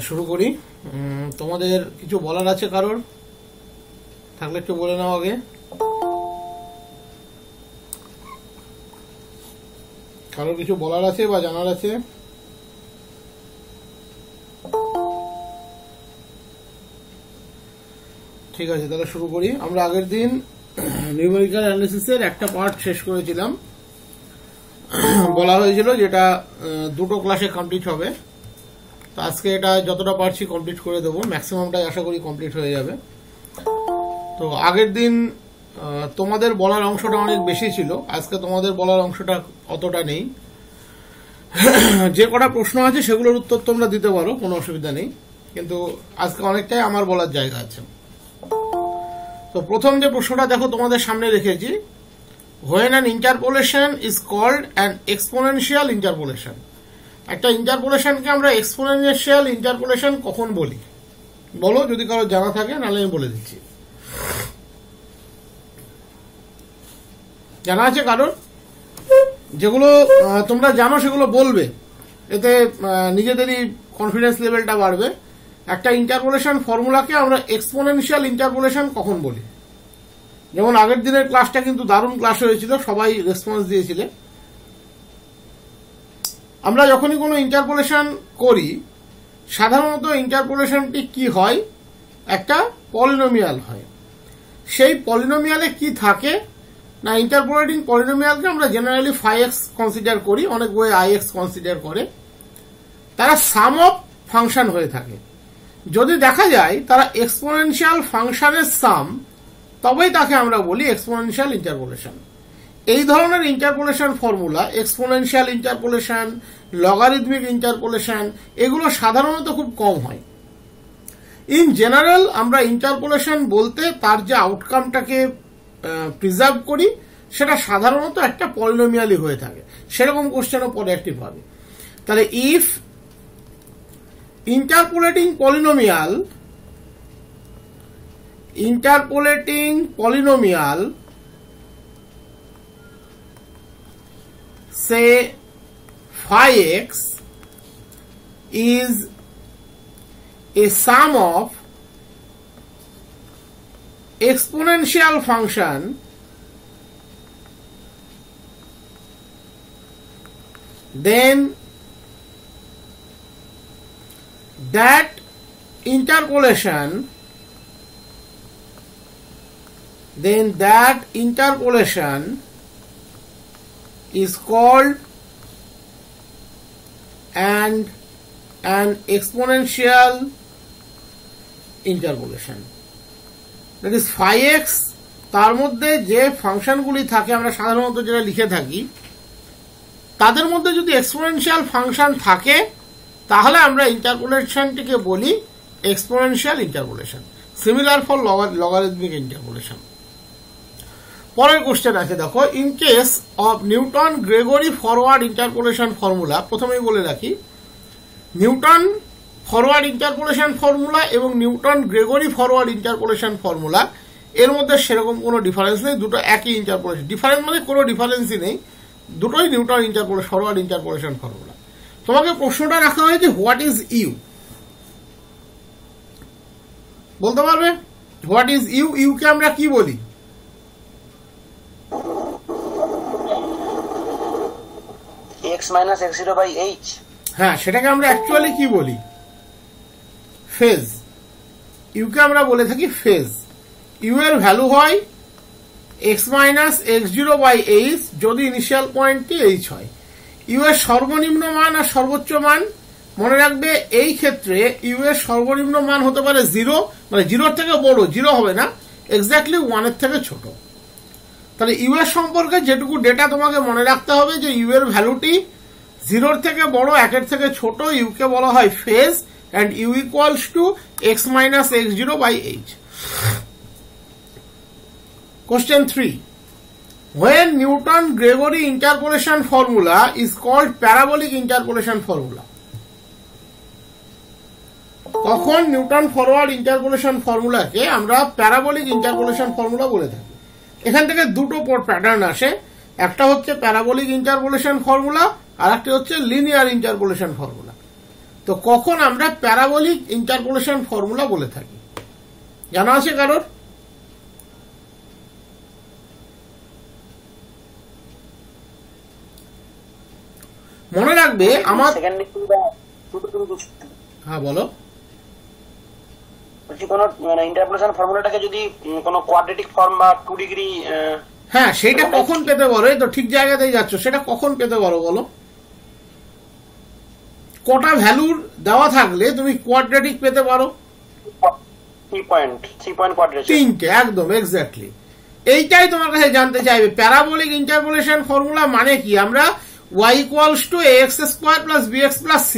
শুরু করি। তোমাদের কিছু বলার আছে কারোর থাকলে একটু বলে নাও আগে। কারোর কিছু বলার আছে বা জানার আছে? ঠিক আছে, তাহলে শুরু করি। আমরা আগের দিন নিউমেরিক্যাল অ্যানালিসিসের একটা পার্ট শেষ করেছিলাম। বলা হয়েছিল যেটা দুটো ক্লাসে কমপ্লিট হবে। তো আজকে এটা যতটা পারছি কমপ্লিট করে দেবো, ম্যাক্সিমামটাই আশা করি কমপ্লিট হয়ে যাবে। তো আগের দিন তোমাদের বলার অংশটা অনেক বেশি ছিল, আজকে তোমাদের বলার অংশটা অতটা নেই। যে কটা প্রশ্ন আছে সেগুলোর উত্তর তোমরা দিতে পারো, কোনো অসুবিধা নেই, কিন্তু আজকে অনেকটাই আমার বলার জায়গা আছে। তো প্রথম যে প্রশ্নটা দেখো তোমাদের সামনে রেখেছি, when an interpolation is called an exponential interpolation, একটা ইন্টারপোলেশনকে আমরা এক্সপোনেনশিয়াল ইন্টারপোলেশন কখন বলি বলো, যদি কারো জানা থাকে, নাহলে আমি বলে দিচ্ছি। জানা আছে কারোর? যেগুলো তোমরা জানো সেগুলো বলবে, এতে নিজেদেরই কনফিডেন্স লেভেলটা বাড়বে। একটা ইন্টারপোলেশন ফর্মুলাকে আমরা এক্সপোনেনশিয়াল ইন্টারপোলেশন কখন বলি? যেমন আগের দিনের ক্লাসটা কিন্তু দারুণ ক্লাস হয়েছিল, সবাই রেসপন্স দিয়েছিলে। আমরা যখনই কোনো ইন্টারপোলেশন করি, সাধারণত ইন্টারপোলেশনটি কি হয়? একটা পলিনোমিয়াল হয়। সেই পলিনোমিয়ালে কি থাকে না, ইন্টারপোলেটিং পলিনোমিয়ালকে আমরা জেনারেলি φx কনসিডার করি, অনেক বই ix কনসিডার করে। তারা সাম অফ ফাংশন হয়ে থাকে। যদি দেখা যায় তারা এক্সপোনেনশিয়াল ফাংশনের সাম, তবেই তাকে আমরা বলি এক্সপোনেনশিয়াল ইন্টারপোলেশন। এই ধরনের interpolation formula, exponential interpolation, logarithmic interpolation, এগুলো সাধারণত খুব কম হয়। ইন জেনারেল আমরা ইন্টারপোলেশন বলতে তার যে আউটকামটাকে প্রিজার্ভ করি, সেটা সাধারণত একটা পলিনোমিয়ালই হয়ে থাকে। সেরকম কোশ্চেনও পরে অ্যাক্টিভ হবে। তাহলে if interpolating polynomial say phi x is a sum of exponential function, then that interpolation is called an exponential interpolation. That is phi x, তার মধ্যে যে ফাংশনগুলি থাকে আমরা সাধারণত যেটা লিখে থাকি, তাদের মধ্যে যদি এক্সপোনেনশিয়াল ফাংশন থাকে, তাহলে আমরা ইন্টারপোলেশনটিকে বলি exponential interpolation. Similar for logarithmic interpolation. পরের কোশ্চেন আছে দেখো, in case of Newton Gregory forward interpolation formula. প্রথমেই বলে রাখি, নিউটন ফরওয়ার্ড ইন্টারপোলেশন ফর্মুলা এবং Newton Gregory forward interpolation formula, এর মধ্যে সেরকম কোনো ডিফারেন্স নেই, দুটো একই ইন্টারপোলেশন। ডিফারেন্স মানে কোনো ডিফারেন্সই নেই, দুটোই নিউটন ফরওয়ার্ড ইন্টারপোলেশন ফর্মুলা। তোমাকে প্রশ্নটা রাখা হয়েছে হোয়াট ইজ ইউ, বলতে পারবে? What is you? ইউকে আমরা কি বলি? x minus x0 by h। হ্যাঁ, সেটাকে আমরা অ্যাকচুয়ালি কি বলি? ফেজ। ইউকে আমরা বলে থাকি ফেজ। ইউ এর ভ্যালু হয় x minus x0 by h যদি ইনিশিয়াল পয়েন্টটি h হয়। ইউ এর সর্বনিম্ন মান আর সর্বোচ্চ মান মনে রাখবে, এই ক্ষেত্রে ইউ এর সর্বনিম্ন মান হতে পারে 0, মানে 0 থেকে বড়, 0 হবে না, এক্স্যাক্টলি 1 এর থেকে ছোট। তাহলে ইউ এর সম্পর্কে যেটুকু ডেটা তোমাকে মনে রাখতে হবে যে ইউ এর ভ্যালুটি 0 থেকে বড়, 1 এর থেকে ছোট, ইউকে বলা হয় phase, and u equals to x minus x0 by h. Question 3. When Newton-Gregory interpolation formula is called parabolic interpolation formula. কখন নিউটন ফরওয়ার্ড ইন্টারপোলেশন ফর্মুলাকে আমরা প্যারাবোলিক ইন্টারপোলেশন ফর্মুলা বলে থাকি? এখান থেকে দুটো প্যাটার্ন আসে, একটা হচ্ছে প্যারাবোলিক ইন্টারপোলেশন ফর্মুলা, আর একটা হচ্ছে লিনিয়ার ইন্টারপোলেশন ফর্মুলা। তো কখন আমরা প্যারাবোলিক ইন্টারপোলেশন ফর্মুলা বলে থাকি? জানা আছে কারোর? মনে রাখবে আমার, হ্যাঁ বলো। কোনো ইন্টারপোলেশন ফর্মুলাটাকে যদি কোনো কোয়াড্রেটিক ফর্ম বা 2 ডিগ্রি, হ্যাঁ সেটা কখন পেতে পারো? এই তো ঠিক জায়গাতেই যাচ্ছ। সেটা কখন পেতে পারো বলো? কটা ভ্যালুর দেওয়া থাকলে তুমি কোয়াড্রেটিক পেতে পারো? 3 পয়েন্ট কোয়াড্রেটিক, 3টে, একদম এক্স্যাক্টলি। এইটাই তোমার কাছে জানতে চাইবে প্যারাবোলিক ইন্টারপোলেশন ফর্মুলা মানে কি। আমরা y equals to ax square plus bx plus c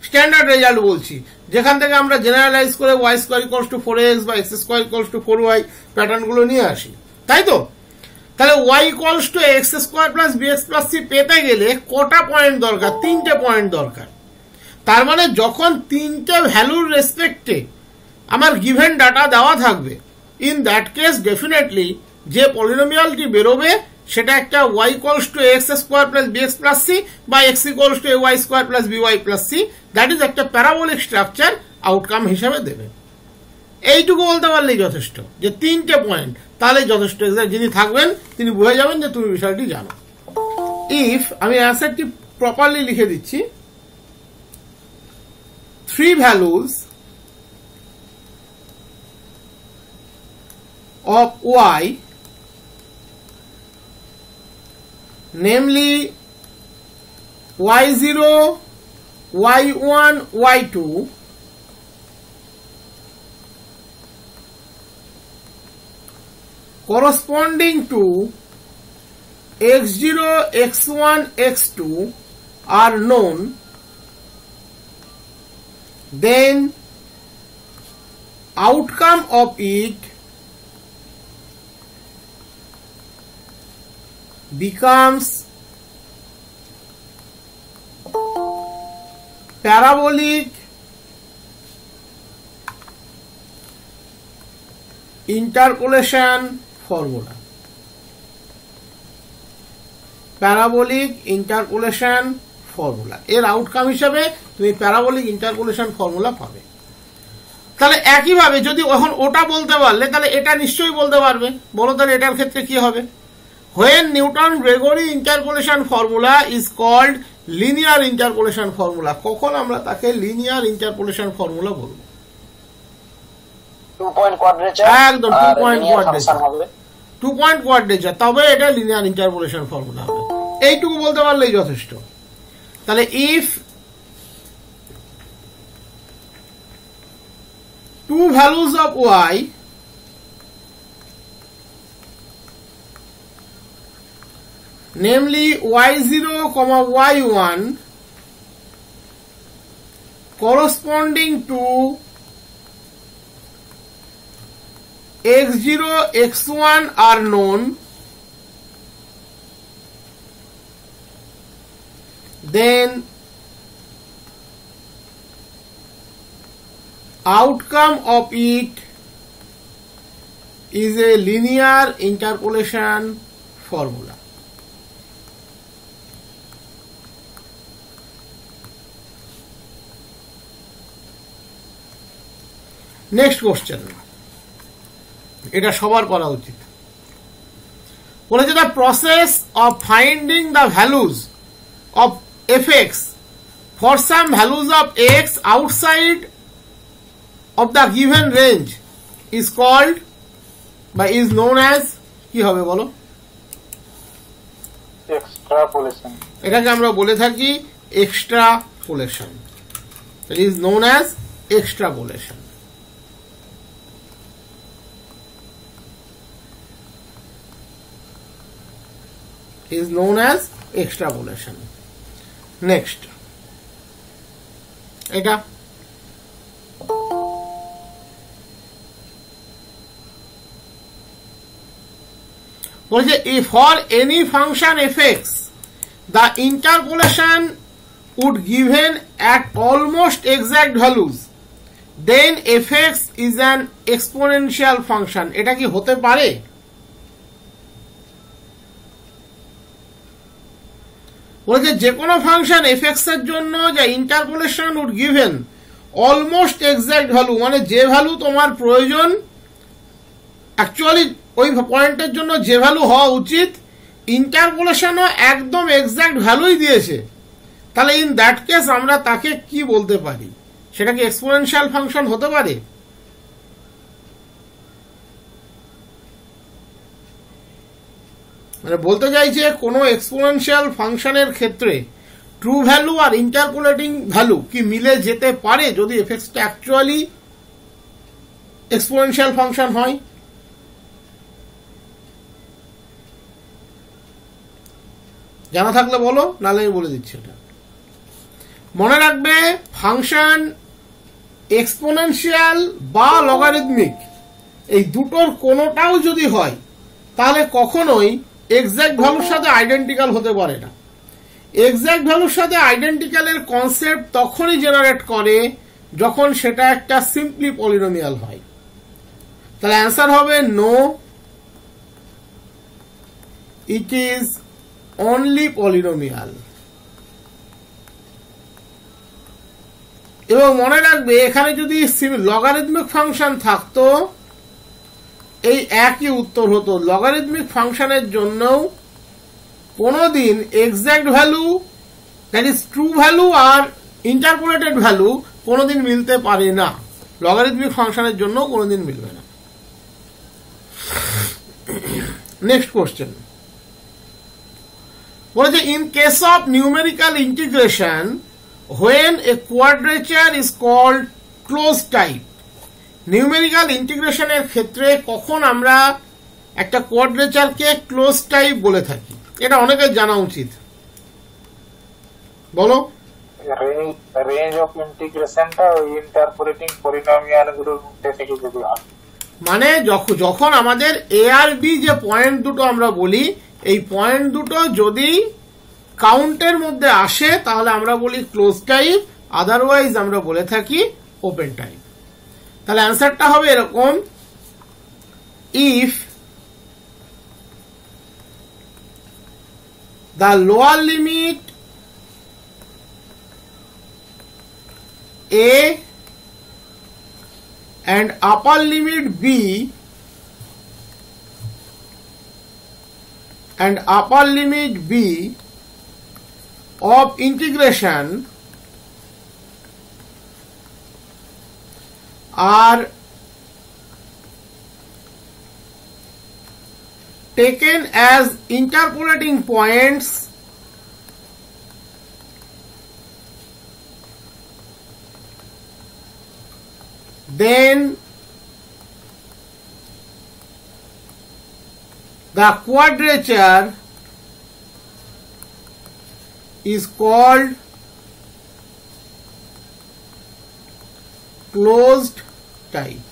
standard result বলছি, যেখান থেকে আমরা জেনারেলাইজ করে y square equals to 4x বা x square equals to 4y pattern গুলো নিয়ে আসি, তাই তো? তাহলে y equals to ax square plus bx plus c পেতে গেলে কটা পয়েন্ট দরকার? 3টে পয়েন্ট দরকার। তার মানে যখন 3টে ভ্যালুর রেসপেক্টে আমার গিভেন ডাটা দেওয়া থাকবে, ইন দ্যাট কেস ডেফিনেটলি যে পলিনোমিয়ালটি বেরোবে সেটা একটা y equals to ax square plus bx plus c বা x equals to ay square plus by plus c, that is একটা প্যারাবোলিক স্ট্রাকচার আউটকাম হিসাবে দেবে। এইটুকু বলতে পারলেই যথেষ্ট, যে 3টে পয়েন্ট, তাহলে যথেষ্ট। যিনি থাকবেন তিনি বুঝে যাবেন যে তুমি বিষয়টি জানো। ইফ, আমি অ্যান্সারটি প্রপারলি লিখে দিচ্ছি, 3 values of y, namely y0, y1, y2, corresponding to x0, x1, x2 are known, then outcome of it becomes parabolic interpolation formula. Parabolic interpolation formula, এর আউটকাম হিসাবে তুমি প্যারাবোলিক ইন্টারপোলেশন ফর্মুলা পাবে। তাহলে একইভাবে যদি এখন ওটা বলতে পারলে, তাহলে এটা নিশ্চয়ই বলতে পারবে। বলো তাহলে এটার ক্ষেত্রে কি হবে? when Newton-Gregory interpolation formula is called linear interpolation formula, কখন আমরা তাকে লিনিয়ার ইন্টারপোলেশন ফর্মুলা বলবো? 2 পয়েন্ট কোয়াড্রেচার, একদম 2 পয়েন্ট কোয়াড্রেচার হবে, 2 পয়েন্ট কোয়াড্রেচার, তবে এটা লিনিয়ার ইন্টারপোলেশন ফর্মুলা হবে। এইটুকু বলতে পারলেই যথেষ্ট। তাহলে if 2 values of y namely y0, y1 corresponding to x0, x1 are known, then outcome of it is a linear interpolation formula. Next question, এটা সবার করা উচিত। বলেছে the process of finding the values of fx for some values of x outside of the given range is called বা is known as, কি হবে বলো? Extrapolation. এটাকে আমরা বলে থাকি extrapolation. It is known as extrapolation. is known as extrapolation. Next, এটা বলছে if for any function fx the interpolation would given at almost exact values then fx is an exponential function. এটা কি হতে পারে? বলেছে যে কোনো ফাংশন এফএক্স এর জন্য যা interpolation would given almost exact value, মানে যে ভ্যালু তোমার প্রয়োজন অ্যাকচুয়ালি ওই পয়েন্টের জন্য যে ভ্যালু হওয়া উচিত, ইন্টারপোলেশনও একদম এক্সাক্ট ভ্যালুই দিয়েছে, তাহলে ইন দ্যাট কেস আমরা তাকে কি বলতে পারি? সেটা কি এক্সপোনেনশিয়াল ফাংশন হতে পারে? মানে বলতে চাইছে কোনো এক্সপোনেনশিয়াল ফাংশনের ক্ষেত্রে ট্রু ভ্যালু আর ইন্টারপোলেটিং ভ্যালু কি মিলে যেতে পারে যদি এফএক্সটা অ্যাকচুয়ালি এক্সপোনেনশিয়াল ফাংশন হয়? জানা থাকলে বলো, নাহলে আমি বলে দিচ্ছি। এটা মনে রাখবে, ফাংশন এক্সপোনেনশিয়াল বা লগারিদমিক এই দুটোর কোনোটাও যদি হয় তাহলে কখনোই এক্সাক্ট ভ্যালুর সাথে আইডেন্টিক্যাল হতে পারে না। এক্সাক্ট ভ্যালুর সাথে আইডেন্টিক্যালের কনসেপ্ট তখনই জেনারেট করে যখন সেটা একটা সিম্পলি পলিনোমিয়াল হয়। তাহলে অ্যান্সার হবে no, it is only polynomial. এবং মনে রাখবে, এখানে যদি লগারিদমিক ফাংশন থাকতো এই একই উত্তর হতো। লগারিদমিক ফাংশনের জন্যও কোনোদিন exact value, that is true value আর ইন্টারপোলেটেড ভ্যালু কোনোদিন মিলতে পারে না। লগারিদমিক ফাংশনের জন্য কোনোদিন মিলবে না। নেক্সট কোশ্চেন বলেছে, in case of numerical integration when a quadrature is called closed type, numerical ইন্টিগ্রেশনের ক্ষেত্রে কখন আমরা একটা কোয়াড্রেচারকে ক্লোজ টাইপ বলে থাকি? এটা অনেকের জানা উচিত, বলো। রেঞ্জ অফ ইন্টিগ্রেশনটা ইন্টারপোলেটিং পলিনোমিয়াল গুলোর মধ্যে থেকে যদি হয়, মানে যখন আমাদের এ আর বি যে পয়েন্ট দুটো আমরা বলি, এই পয়েন্ট দুটো যদি কাউন্টের মধ্যে আসে তাহলে আমরা বলি ক্লোজ টাইপ, আদারওয়াইজ আমরা বলে থাকি ওপেন টাইপ। তাহলে অ্যান্সারটা হবে এরকম, if the lower limit A and upper limit b and upper limit b of integration are taken as interpolating points then the quadrature is called closed type.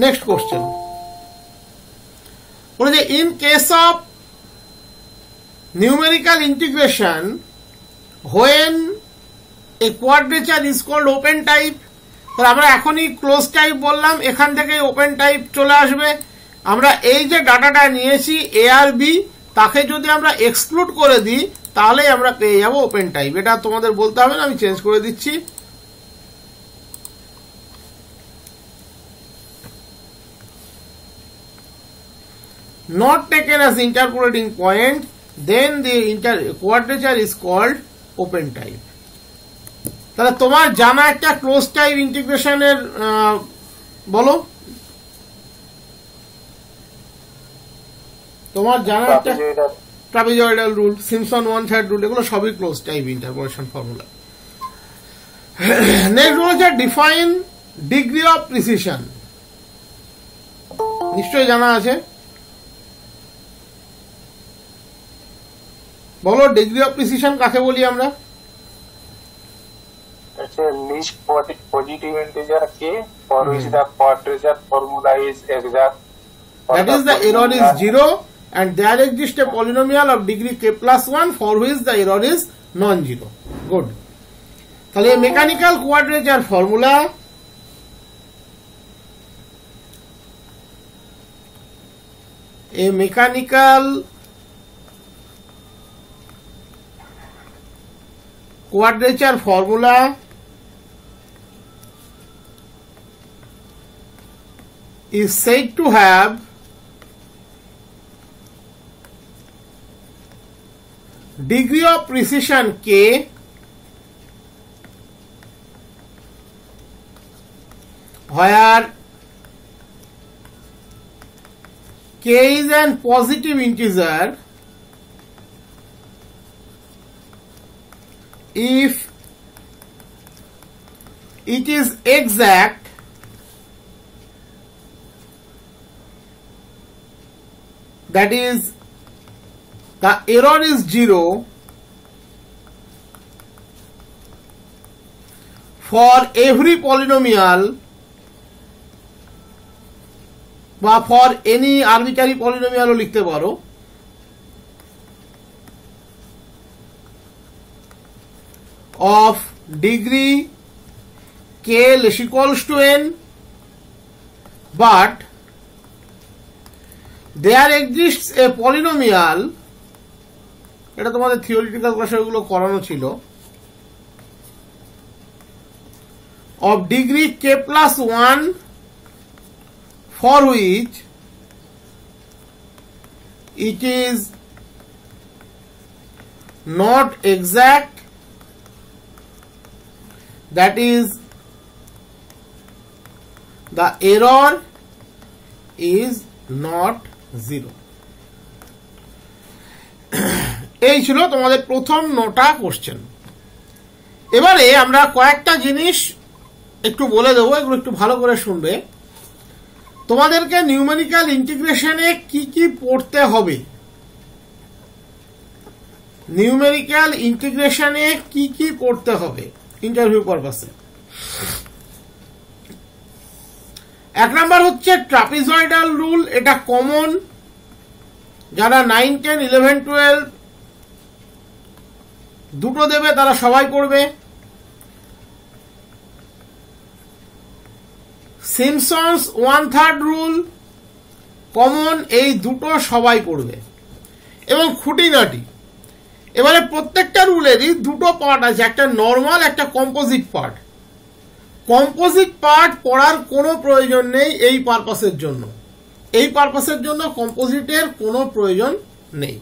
Next question. In case of numerical integration, when a quadrature is called open type, তাহলে আমরা এখনই close type বললাম, এখান থেকে open type চলে আসবে। আমরা এই যে ডাটাটা নিয়েছি এ আর বি, তাকে যদি আমরা এক্সক্লুড করে দিই তাহলেই আমরা পেয়ে যাবো ওপেন টাইপ। এটা তোমাদের বলতে হবে না, আমি চেঞ্জ করে দিচ্ছি। Not taken as interpolating point, then the quadrature is called open type. তাহলে তোমার জানা একটা ক্লোজ টাইপ ইন্টিগ্রেশনের বলো, তোমার জানা একটা ট্রাপিজয়েডাল রুল, সিম্পসন 1/3 রুল, এগুলো সবই close type interpolation formula. Next rule হচ্ছে ডিফাইন ডিগ্রি অফ প্রিসিশন, নিশ্চয়ই জানা আছে, বলো ডিগ্রি অফ প্রিসিশন কাকে বলি আমরা? It's a least positive integer k for which the quadrature formula is exact. That is, the error is 0 and there exists a polynomial of degree k plus 1 for which the error is non-zero. Good. তাহলে mechanical quadrature formula, a mechanical quadrature formula is said to have degree of precision k where k is an positive integer if it is exact that is the error is 0 for every polynomial বা for any arbitrary polynomial ও লিখতে পারো of degree k less equals to n but there exists a polynomial এটা তোমাদের theoretical ক্লাসে ওগুলো করানো ছিল of degree k plus 1 for which it is not exact that is the error is not 0 এই ছিল তোমাদের প্রথম 9টা কোশ্চেন এবারে আমরা কয়েকটা জিনিস একটু বলে দেবো এগুলো একটু ভালো করে শুনবে তোমাদেরকে নিউমেরিক্যাল ইন্টিগ্রেশনে কি কি পড়তে হবে নিউমেরিক্যাল ইন্টিগ্রেশনে কি কি পড়তে হবে ইন্টারভিউ পারপাসে এক নাম্বার হচ্ছে ট্রাপিজয়েডাল রুল এটা কমন যারা 9, 10, 11, 12 দুটো দেবে তারা সবাই পড়বে সিম্পসন্স 1/3 রুল কমন এই দুটো সবাই পড়বে এবং খুঁটিনাটি এবারে প্রত্যেকটা রুলেরই দুটো পার্ট আছে একটা নরমাল একটা কম্পোজিট পার্ট পড়ার কোনো প্রয়োজন নেই এই পারপাসের জন্য কম্পোজিটের কোনো প্রয়োজন নেই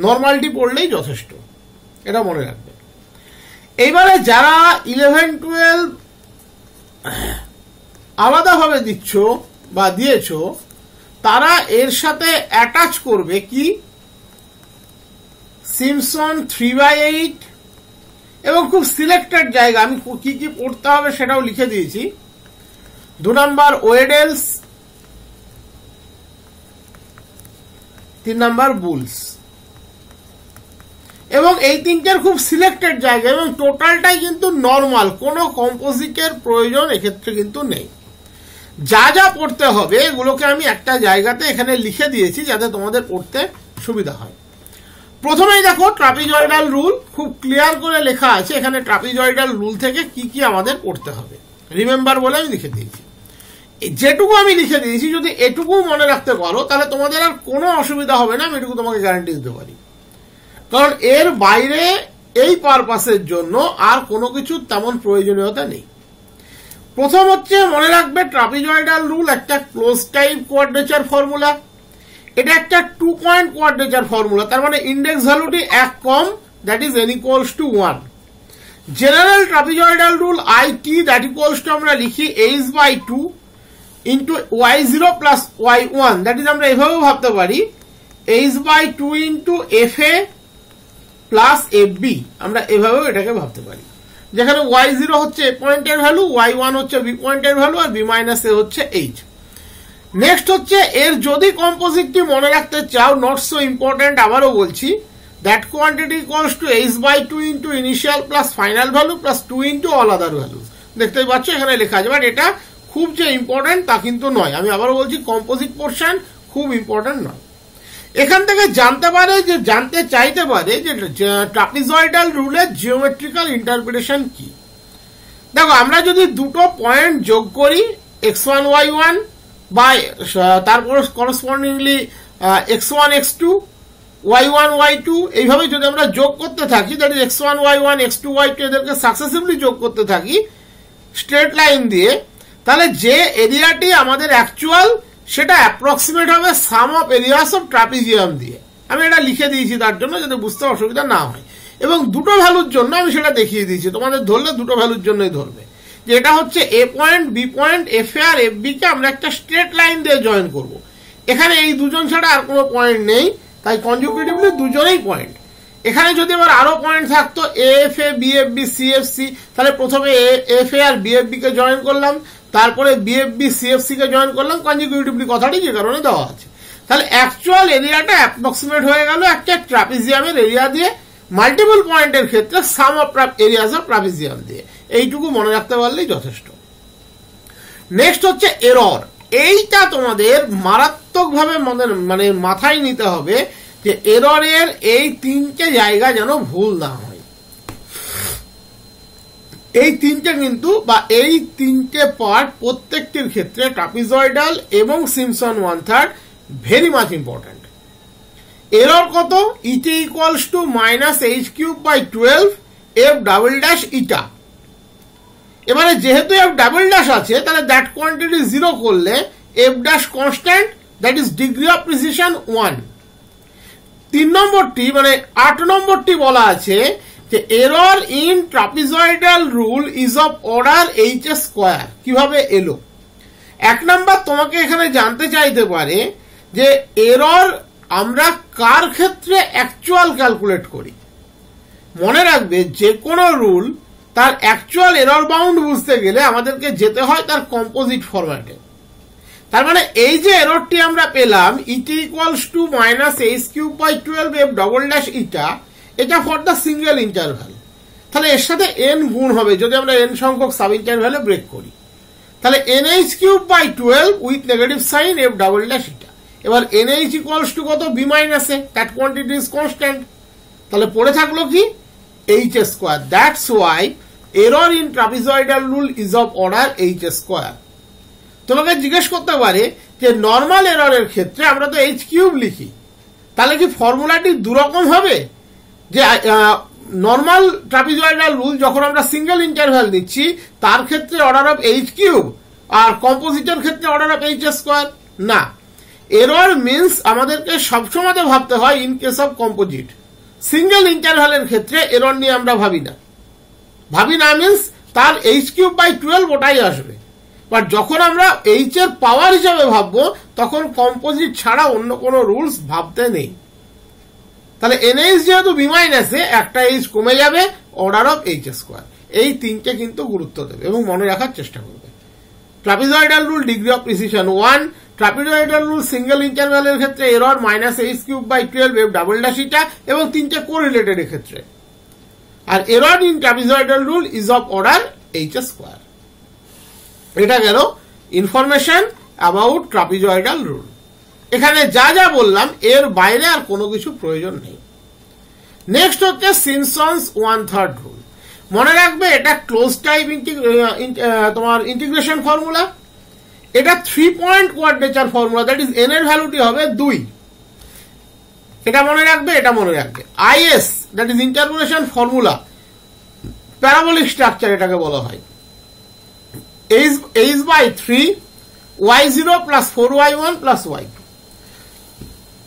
নরমালটি পড়লেই যথেষ্ট এটা মনে রাখবে এইবারে যারা 11, 12 আলাদাভাবে দিচ্ছ বা দিয়েছ তারা এর সাথে অ্যাটাচ করবে কি সিম্পসন 3/8 এবং খুব সিলেক্টেড জায়গা আমি কি কি পড়তে হবে সেটাও লিখে দিয়েছি 2 নাম্বার ওয়েডেলস 3 নাম্বার বুলস এবং এই তিনটার খুব সিলেক্টেড জায়গা এবং টোটালটাই কিন্তু নরমাল কোনো কম্পোজিটের প্রয়োজন এক্ষেত্রে কিন্তু নেই যা যা পড়তে হবে এগুলোকে আমি একটা জায়গাতে এখানে লিখে দিয়েছি যাতে তোমাদের পড়তে সুবিধা হয় প্রথমেই দেখো ট্রাপিজয়েডাল রুল খুব ক্লিয়ার করে লেখা আছে এখানে ট্রাপিজয়েডাল রুল থেকে কি কি আমাদের পড়তে হবে রিমেম্বার বলে আমি লিখে দিয়েছি যেটুকু আমি লিখে দিয়েছি যদি এটুকু মনে রাখতে পারো তাহলে তোমাদের আর কোনো অসুবিধা হবে না আমি এটুকু তোমাকে গ্যারান্টি দিতে পারি কারণ এর বাইরে এই পারপাসের জন্য আর কোনো কিছু তেমন প্রয়োজনীয়তা নেই প্রথম হচ্ছে মনে রাখবে ট্রাপিজয়েডাল রুল একটা ক্লোজ টাইপ কোয়াড্রেচার ফর্মুলা এটা একটা 2 পয়েন্ট কোয়াড্রেচার ফর্মুলা তার মানে ইন্ডেক্স ভ্যালুটি এক কম দ্যাট ইজ n equals to 1 general trapezoidal rule IT that equals to আমরা লিখি h/2 into y0 plus y1 that is আমরা এভাবেও ভাবতে পারি h/2 into fa plus fb আমরা এভাবেও এটাকে ভাবতে পারি যেখানে y0 হচ্ছে a পয়েন্টের ভ্যালু y1 হচ্ছে b পয়েন্টের ভ্যালু আর b মাইনাস a হচ্ছে h নেক্সট হচ্ছে এর যদি কম্পোজিটটি মনে রাখতে চাও নট সো ইম্পর্টেন্ট আবারও বলছি that quantity equals to h/2 into initial plus final value plus 2 into all other values দেখতেই পাচ্ছ এখানে লেখা আছে বাট এটা খুব যে ইম্পর্টেন্ট তা কিন্তু নয় আমি আবারও বলছি কম্পোজিট পোর্শন খুব ইম্পর্টেন্ট নয় এখান থেকে জানতে চাইতে পারে যে ট্রাপিজয়েডাল রুলের জিওমেট্রিক্যাল ইন্টারপ্রিটেশন কি দেখো আমরা যদি দুটো পয়েন্ট যোগ করি x1 y1 বা তারপর করসপন্ডিংলি x1 x2 y1 y2 এইভাবে যদি আমরা যোগ করতে থাকি, that is x1 y1 x2 y2 এদেরকে সাকসেসিভলি যোগ করতে থাকি স্ট্রেট লাইন দিয়ে, তাহলে যে এরিয়াটি আমাদের অ্যাকচুয়াল সেটা অ্যাপ্রক্সিমেট হবে সাম অফ এরিয়াস অফ ট্রাপিজিয়াম দিয়ে। আমি এটা লিখে দিয়েছি তার জন্য যাতে বুঝতে অসুবিধা না হয়, এবং দুটো ভ্যালুর জন্য আমি সেটা দেখিয়ে দিয়েছি। তোমাদের ধরলে দুটো ভ্যালুর জন্যই ধরবে, যে এটা হচ্ছে A point, B point, F A আর এফ বি কে আমরা একটা স্ট্রেট লাইন দিয়ে জয়েন করব। এখানে এই দুজন ছাড়া আর কোনো পয়েন্ট নেই, তাই কনজিকিউটিভলি দুজনেই পয়েন্ট। এখানে যদি আবার আরো পয়েন্ট থাকতো A F A, B F B, C F C, তাহলে প্রথমে এ এফ এ আর বি এফ বি কে জয়েন করলাম, তারপরে B F B C F C কে জয়েন করলাম, কনজিকিউটিভলি কথাটি যে কারণে দেওয়া আছে। তাহলে অ্যাকচুয়াল এরিয়াটা অ্যাপ্রক্সিমেট হয়ে গেল একটা ট্রাপিজিয়ামের এরিয়া দিয়ে, মাল্টিপল পয়েন্টের ক্ষেত্রে সাম অফ এরিয়াস অফ ট্রাপিজিয়াম দিয়ে। এইটুকু মনে রাখতে পারলেই যথেষ্ট। নেক্সট হচ্ছে এরর। এইটা তোমাদের মারাত্মকভাবে মানে মাথায় নিতে হবে যে এররের এই তিনটে জায়গা যেন ভুল না হয়। এই তিনটে কিন্তু বা এই তিনটে পার্ট প্রত্যেকটির ক্ষেত্রে ট্রাপিজয়েডাল এবং Simpson 1/3 very much important. Error কত? Eta equals to -h³/12 f double dash eta. এবারে যেহেতু এফ ডাবল ড্যাশ আছে, তাহলে দ্যাট কোয়ান্টিটি 0 করলে F dash constant, that is degree of precision 1। 3 নম্বরটি মানে 8 নম্বরটি বলা আছে যে error in trapezoidal rule is of order h²। কিভাবে এলো? 1 নম্বর তোমাকে এখানে জানতে চাইতে পারে যে এরর আমরা কার ক্ষেত্রে অ্যাকচুয়াল ক্যালকুলেট করি। মনে রাখবে যে কোনো রুল তার অ্যাকচুয়াল এরর বাউন্ড বুঝতে গেলে আমাদেরকে যেতে হয় তার কম্পোজিট ফরম্যাটে। তার মানে এই যে এররটি আমরা পেলাম eta equals to -h³/12 f double dash eta, এটা ফর দ্য সিঙ্গেল ইন্টারভ্যাল। তাহলে এর সাথে n গুণ হবে যদি আমরা n সংখ্যক সাব ইন্টারভ্যালে ব্রেক করি। তাহলে nh³/12 with negative sign f double dash eta. এবার nh ইকুয়ালস টু কত? b minus A, that quantity is constant. তাহলে পড়ে থাকলো কি? h²। That's why error in trapezoidal rule is of order h²। তোমাকে জিজ্ঞেস করতে পারে যে নর্মাল এররের ক্ষেত্রে আমরা তো h³ লিখি, তাহলে কি ফর্মুলাটি দুরকম হবে? যে নর্মাল ট্রাপিজয়েডাল রুল যখন আমরা সিঙ্গেল ইন্টারভ্যাল দিচ্ছি তার ক্ষেত্রে অর্ডার অফ h³ আর কম্পোজিটের ক্ষেত্রে অর্ডার অফ h²। না, এরর মিনস আমাদেরকে সবসময় ভাবতে হয় in case of composite. Single ইন্টারভ্যালের ক্ষেত্রে এরর নিয়ে আমরা ভাবি না মিনস তার h³/12 ওটাই আসবে। বাট যখন আমরা h এর পাওয়ার হিসাবে ভাববো তখন কম্পোজিট ছাড়া অন্য কোনো রুলস ভাবতে নেই। তাহলে nh যেহেতু b মাইনাস এ, একটা h কমে যাবে, অর্ডার অফ h²। এই তিনটে কিন্তু গুরুত্ব দেবে এবং মনে রাখার চেষ্টা করবে। Trapezoidal rule degree of precision 1, trapezoidal rule single ইন্টারভ্যালের ক্ষেত্রে error -h³/12 f double dash eta, এবং তিনটে কোরিলেটেড এর ক্ষেত্রে। আর error in trapezoidal rule is of order h²। এটা গেল ইনফরমেশন অ্যাবাউট ট্রাপিজয়েডাল রুল। এখানে যা যা বললাম এর বাইরে আর কোনো কিছু প্রয়োজন নেই। নেক্সট হচ্ছে সিম্পসনস 1/3 রুল। মনে রাখবে এটা ক্লোজ টাইপ তোমার ইন্টিগ্রেশন ফর্মুলা। এটা 3 পয়েন্ট কোয়াড্রেচার ফর্মুলা, দ্যাট ইজ n এর ভ্যালুটি হবে 2। এটা মনে রাখবে, এটা মনে রাখবে। IS that is interpolation formula, parabolic structure এটাকে বলা হয়। h/3 y0 plus 4y1 plus y2,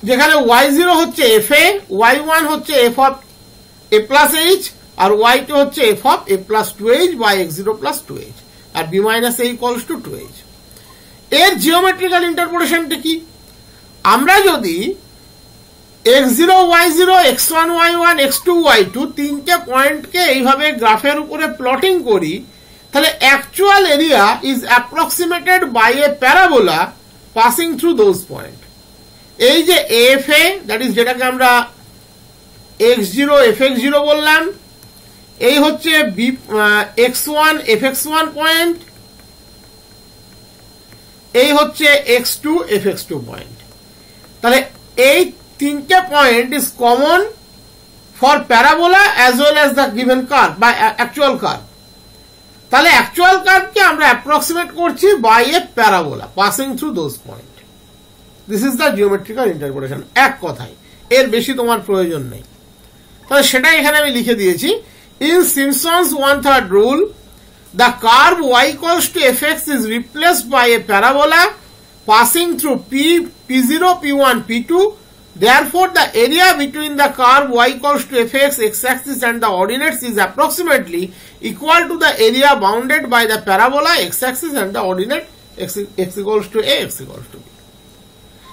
যেখানে y0 হচ্ছে fa, y1 হচ্ছে f of a plus h, আর y2 হচ্ছে f of a plus 2h by x0 plus 2h, আর b minus a equals to 2h। এর জিওমেট্রিক্যাল ইন্টারপ্রিটেশনটা কি? আমরা যদি x0 y0 x1 y1 x2 y2 তিনটে পয়েন্টকে এইভাবে গ্রাফের উপরে প্লটিং করি, তাহলে actual area is approximated by a parabola passing through those point. এই যে এফএ, দ্যাট ইজ যেটাকে আমরা x0 fx0 বললাম, এই হচ্ছে x1 fx1 পয়েন্ট, এই হচ্ছে x2 fx2 পয়েন্ট। তাহলে এই তিনটে point is common for parabola as well as the given curve বা অ্যাকচুয়াল কার্ভ। তাহলে অ্যাকচুয়াল কার্ভকে আমরা অ্যাপ্রক্সিমেট করছি by a parabola passing through those point. This is the geometrical interpretation. এক কথায় এর বেশি তোমার প্রয়োজন নেই। তাহলে সেটা এখানে আমি লিখে দিয়েছি। In Simpson's 1/3 rule, the curve y equals to fx is replaced by a parabola passing through P0, P1, P2. Therefore, the area between the curve y equals to fx, x-axis and the ordinates is approximately equal to the area bounded by the parabola, x-axis and the ordinate x equals to a, x equals to b.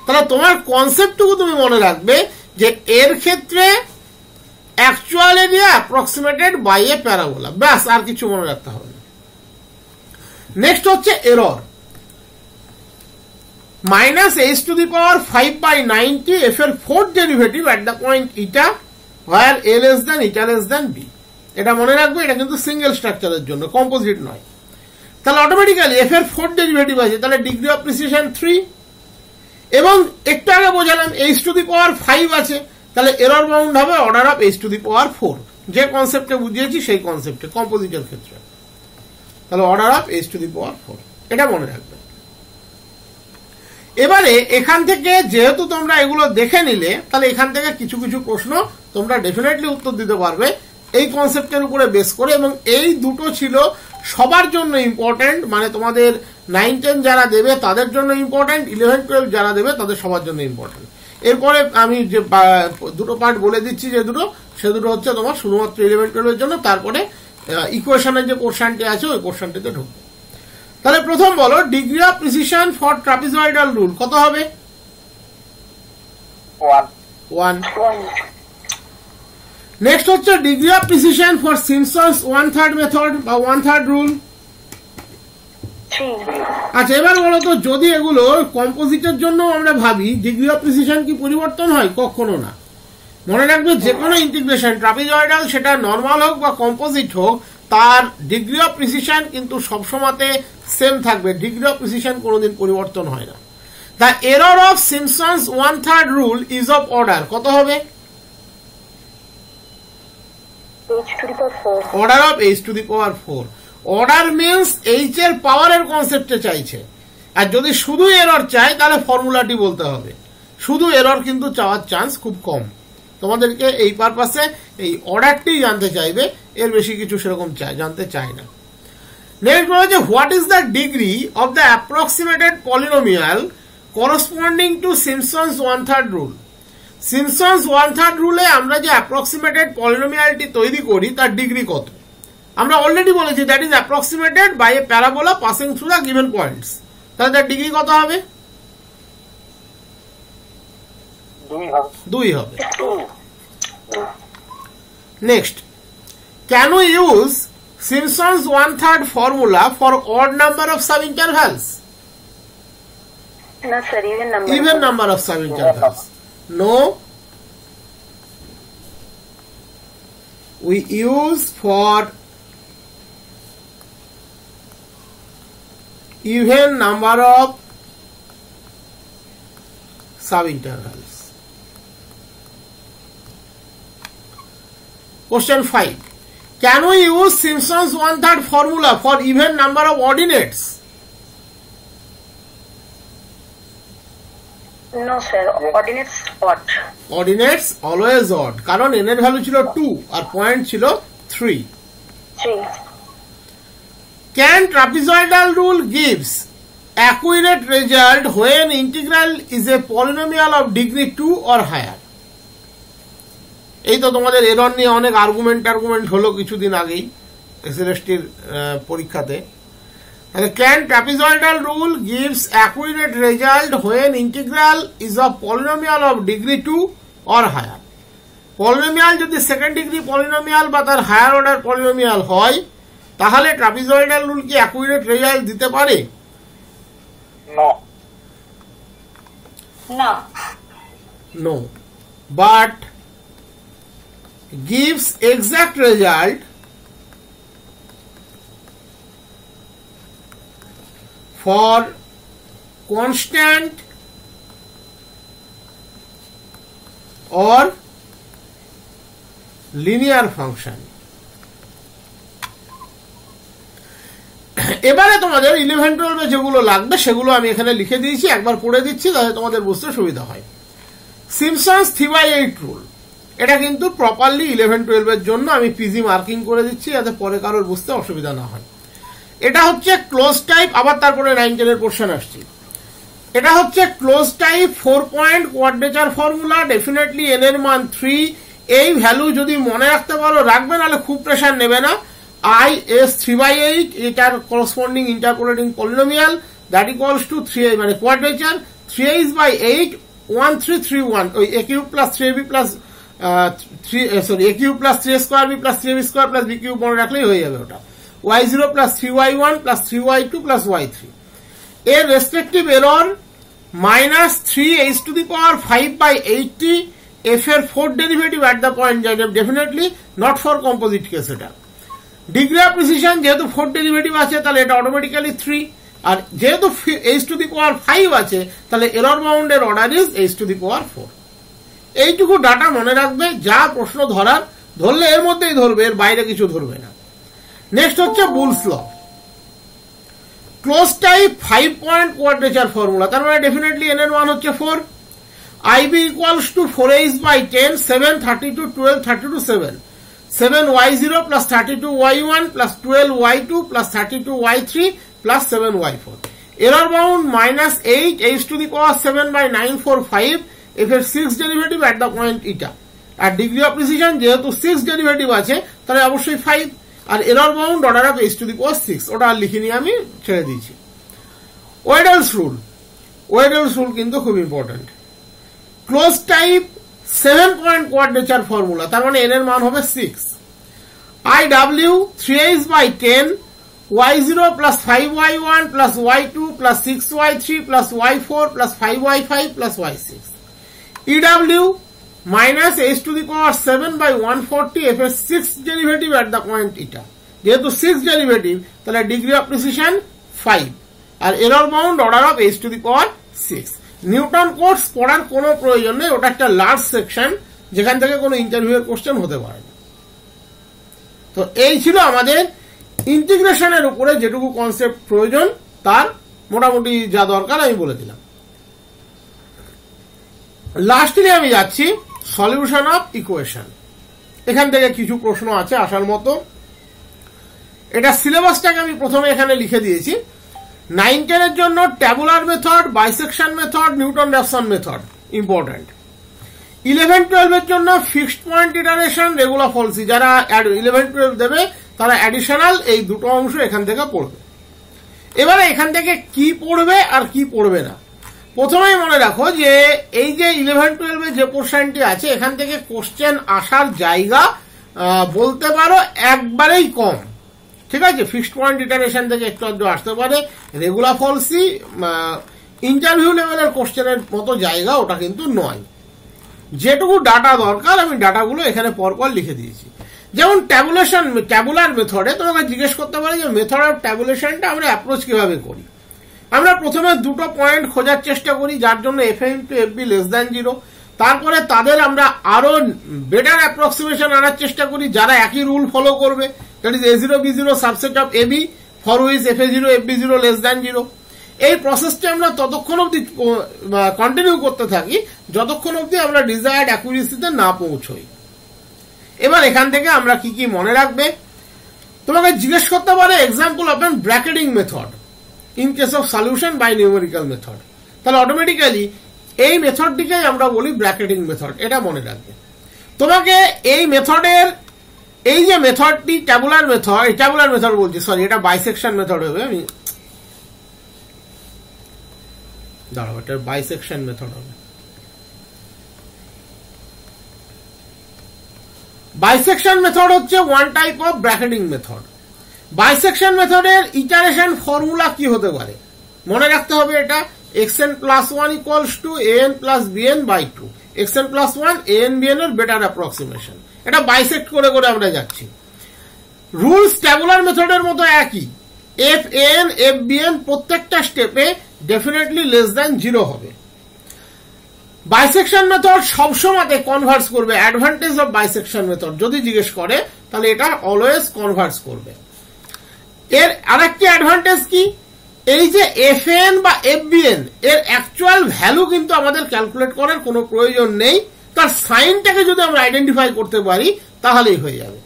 তাহলে তোমার কনসেপ্টটুকু তুমি মনে রাখবে যে এর ক্ষেত্রে actual area approximated by a parabola, ব্যাস, আর কিছু মনে রাখতে হবে না। নেক্সট হচ্ছে এরর। -h⁵ f এর fourth derivative at the point eta where a less than eta less than b। এটা মনে রাখবে, এটা কিন্তু সিঙ্গেল স্ট্রাকচারের জন্য, কম্পোজিট নয়। তাহলে অটোমেটিক্যালি f এর ফোর্থ ডেরিভেটিভ আছে, তাহলে ডিগ্রি অফ প্রিসিশন 3, এবং একটু আগে বোঝালাম h⁵ আছে, তাহলে এরর বাউন্ড হবে অর্ডার অফ h⁴, যে কনসেপ্টে বুঝিয়েছি সেই কনসেপ্টে কম্পোজিটের ক্ষেত্রে। তাহলে অর্ডার অফ h⁴, এটা মনে রাখবে। এবারে এখান থেকে যেহেতু তোমরা এগুলো দেখে নিলে, তাহলে এখান থেকে কিছু কিছু প্রশ্ন তোমরা ডেফিনেটলি উত্তর দিতে পারবে এই কনসেপ্টের উপরে বেস করে, এবং এই দুটো ছিল সবার জন্য ইম্পর্টেন্ট, মানে তোমাদের 9-10 যারা দেবে তাদের জন্য ইম্পর্টেন্ট, 11-12 যারা দেবে তাদের সবার জন্য ইম্পর্টেন্ট। এরপরে আমি যে দুটো পার্ট বলে দিচ্ছি, যে সে দুটো হচ্ছে তোমার শুধুমাত্র 11-12 এর জন্য, তারপরে ইকুয়েশনের যে পোর্শনটি আছে ওই পোর্শনটিতে ঢুকবে। তাহলে প্রথম বলো, degree of precision for trapezoidal rule কত হবে? 1। নেক্সট হচ্ছে degree of precision for Simpson's 1/3 method বা 1/3 রুল। আচ্ছা, এবার বলো তো, যদি এগুলো কম্পোজিটের জন্য আমরা ভাবি, ডিগ্রি অফ প্রিসিশন কি পরিবর্তন হয়? কখনো না। মনে রাখবে, যে কোনো ইন্টিগ্রেশন ট্রাপিজয়েডাল, সেটা নর্মাল হোক বা কম্পোজিট হোক, তার ডিগ্রি অফ প্রিসিশন কিন্তু সবসময়তে সেম থাকবে, ডিগ্রি অফ প্রিসিশন কোনোদিন পরিবর্তন হয় না। The error of Simpson's 1/3 rule is of order কত হবে? Order of h⁴। Order means h এর পাওয়ারের কনসেপ্টে চাইছে, আর যদি শুধু এরর চাই তাহলে ফর্মুলাটি বলতে হবে। শুধু এরর কিন্তু চাওয়ার চান্স খুব কম। তোমাদেরকে এই পারপাসে এই অর্ডারটি জানতে চাইবে, এর বেশি কিছু সেরকম জানতে চায় না। নেক্সট বলা, what is the degree of the approximated polynomial corresponding to Simpson's 1/3 rule. Simpson's 1/3 রুলে আমরা যে অ্যাপ্রক্সিমেটেড পলিনোমিয়ালটি তৈরি করি তার ডিগ্রি কত? আমরা অলরেডি বলেছি that is approximated by a parabola passing through the given points. তাহলে তার ডিগ্রি কত হবে? 2 হবে। Next, can we use Simpson's 1/3 formula for odd number of subintervals? No sir, even number of sub intervals. No, we use for even number of sub intervals. Question 5. Can we use Simpson's 1/3 formula for even number of ordinates? No sir, ordinates odd. Ordinates always odd, কারণ n এর value ছিল 2 আর point ছিল 3. 3. Can trapezoidal rule gives accurate result when integral is a polynomial of degree 2 or higher? এই তো তোমাদের error নিয়ে অনেক argument হলো কিছুদিন আগেই এসএলএসটির পরীক্ষাতে। তাহলে can trapezoidal rule gives accurate result when integral is of polynomial of degree 2 or higher. Polynomial যদি সেকেন্ড ডিগ্রি পলিনোমিয়াল বা তার হায়ার অর্ডার পলিনোমিয়াল হয়, তাহলে ট্রাপিজয়েডাল রুল কি অ্যাকুরেট রেজাল্ট দিতে পারে? No, but gives exact result for constant or linear function. এবারে তোমাদের 11-12 যেগুলো লাগবে সেগুলো আমি এখানে লিখে দিয়েছি, একবার পড়ে দিচ্ছি তাহলে তোমাদের বুঝতে সুবিধা হয়। সিম্পসন্স 3/8 রুল, এটা কিন্তু প্রপারলি 11-12 এর জন্য আমি পিজি মার্কিং করে দিচ্ছি যাতে পরে কারোর বুঝতে অসুবিধা না হয়। এটা হচ্ছে ক্লোজ টাইপ, আবার তারপরে 9-10 এর পোর্শন আসছি। এটা হচ্ছে close type 4 point quadrature formula, definitely N এর মান 3। এই ভ্যালু যদি মনে রাখতে পারো রাখবে, নাহলে খুব প্রেশার নেবে না। IS 3/8 এটার corresponding interpolating polynomial that equals two 3 মানে কোয়াড্রেচার 3h/8 1331 ওই a cube plus 3ab plus a cube plus 3a² b plus 3ab² plus b cube মনে রাখলেই হয়ে যাবে ওটা। y0 plus 3y1 plus 3y2 plus y3 এর respective error -3h⁵/80 f এর 4th derivative at the point definitely not for composite case. এটা degree of precision যেহেতু 4th derivative আছে তাহলে এটা অটোমেটিক্যালি 3, আর যেহেতু h⁵ আছে তাহলে এরর বাউন্ডের অর্ডার ইজ h⁴। এইটুকু ডাটা মনে রাখবে, যা প্রশ্ন ধরলে এর মধ্যেই ধরবে, এর বাইরে কিছু ধরবে না। নেক্সট হচ্ছে Boole's law, close type 5 point quadrature formula, তার মানে ডেফিনেটলি এন এর মান হচ্ছে 4। IB equals to 4h/10 7 32 12 32 7 7y0 plus 32y1 plus 12y2 plus 32y3 plus 7y4। Error bound -8 h⁷ f এর 6th derivative at the point eta, আর degree of precision যেহেতু 6th derivative আছে তাহলে অবশ্যই 5, আর error bound order of h⁶, ওটা আর লিখিনি, আমি ছেড়ে দিয়েছি। ওয়েডেলস রুল কিন্তু খুব important. Close type 7 point quadrature formula, তার মানে এন এর মান হবে 6। IW 3h/10 y0 plus 5y1 plus y2 plus 6y3 plus y4 plus 5y5 plus y6। EW -h⁻⁷/140 f এর 6th derivative at the point eta, যেহেতু 6th derivative তাহলে degree of precision 5, আর error bound order of h⁶। Newton Cotes পড়ার কোনো প্রয়োজন নেই, ওটা একটা লার্জ সেকশন যেখান থেকে কোনো ইন্টারভিউ এর কোশ্চেন হতে পারে না। তো এই ছিল আমাদের ইন্টিগ্রেশনের উপরে যেটুকু কনসেপ্ট প্রয়োজন, তার মোটামুটি যা দরকার আমি বলে দিলাম। লাস্টলি আমি যাচ্ছি সলিউশন অফ ইকুয়েশন। এখান থেকে কিছু প্রশ্ন আছে আসার মতো। এটা সিলেবাসটাকে আমি প্রথমে এখানে লিখে দিয়েছি। 9-10 এর জন্য tabular method, bisection method, Newton Raphson method important. 11-12 এর জন্য fixed point iteration, regular Falsi, যারা 11-12 দেবে তারা অ্যাডিশনাল এই দুটো অংশ এখান থেকে পড়বে। এবারে এখান থেকে কি পড়বে আর কি পড়বে না, প্রথমেই মনে রাখো যে এই যে 11-12 এর যে পোর্শনটি আছে এখান থেকে কোশ্চেন আসার জায়গা বলতে পারো একবারেই কম, ঠিক আছে। ফিক্সড পয়েন্ট ইটারেশন থেকে একটু আধটু আসতে পারে, রেগুলার ফলসি ইন্টারভিউ লেভেলের কোশ্চেনের মতো জায়গা ওটা কিন্তু নয়। যেটুকু ডাটা দরকার আমি ডাটাগুলো এখানে পরপর লিখে দিয়েছি। যেমন ট্যাবুলার মেথডে তোমাকে জিজ্ঞেস করতে পারে যে মেথড অফ ট্যাবুলেশনটা আমরা অ্যাপ্রোচ কিভাবে করি। আমরা প্রথমে দুটো পয়েন্ট খোঁজার চেষ্টা করি যার জন্য f(f(b) 0, তারপরে তাদের আমরা আরো বেটার অ্যাপ্রক্সিমেশন আনার চেষ্টা করি যারা একই রুল ফলো করবে, that is a0 b0 subset of ab for which f(a0 f(b)0 0। এই প্রসেসটি আমরা ততক্ষণ অবধি কন্টিনিউ করতে থাকি যতক্ষণ অবধি আমরা ডিজায়ার্ড অ্যাকুরেসিতে না পৌঁছই। এবার এখান থেকে আমরা কি কি মনে রাখবে, তোমাকে জিজ্ঞেস করতে পারে example of an bracketing method in case of solution by numerical method, তাহলে অটোমেটিক্যালি এই মেথডটিকেই আমরা বলি ব্র্যাকেটিং মেথড, এটা মনে রাখবে। তোমাকে এই মেথডের এই যে মেথডটি ট্যাবুলার মেথড বলছি, সরি এটা বাইসেকশন মেথড হবে, আমি দাঁড়াও এটা বাইসেকশন মেথড হবে। বাইসেকশন মেথড হচ্ছে one type of bracketing method. Bisection মেথডের ইটারেশন ফর্মুলা কি হতে পারে মনে রাখতে হবে, এটা xn+1 = an+bn/2, xn+1 an/bn এর বেটার অ্যাপ্রক্সিমেশন। এটা বাইসেক্ট করে করে আমরা যাচ্ছি। রুলস ট্যাবুলার মেথডের মতো একই, fn fbn প্রত্যেকটা স্টেপে ডেফিনেটলি <0 হবে। বাইসেকশন মেথড সবসময় কনভার্স করবে, অ্যাডভান্টেজ অফ বাইসেকশন মেথড যদি জিজ্ঞেস করে তাহলে এটা অলওয়েজ কনভার্স করবে। এর আরেকটি অ্যাডভান্টেজ কি, এই যে এফএন বা এফবিএন এর অ্যাকচুয়াল ভ্যালু কিন্তু আমাদের ক্যালকুলেট করার কোনো প্রয়োজন নেই, তার সাইনটাকে যদি আমরা আইডেন্টিফাই করতে পারি তাহলেই হয়ে যাবে।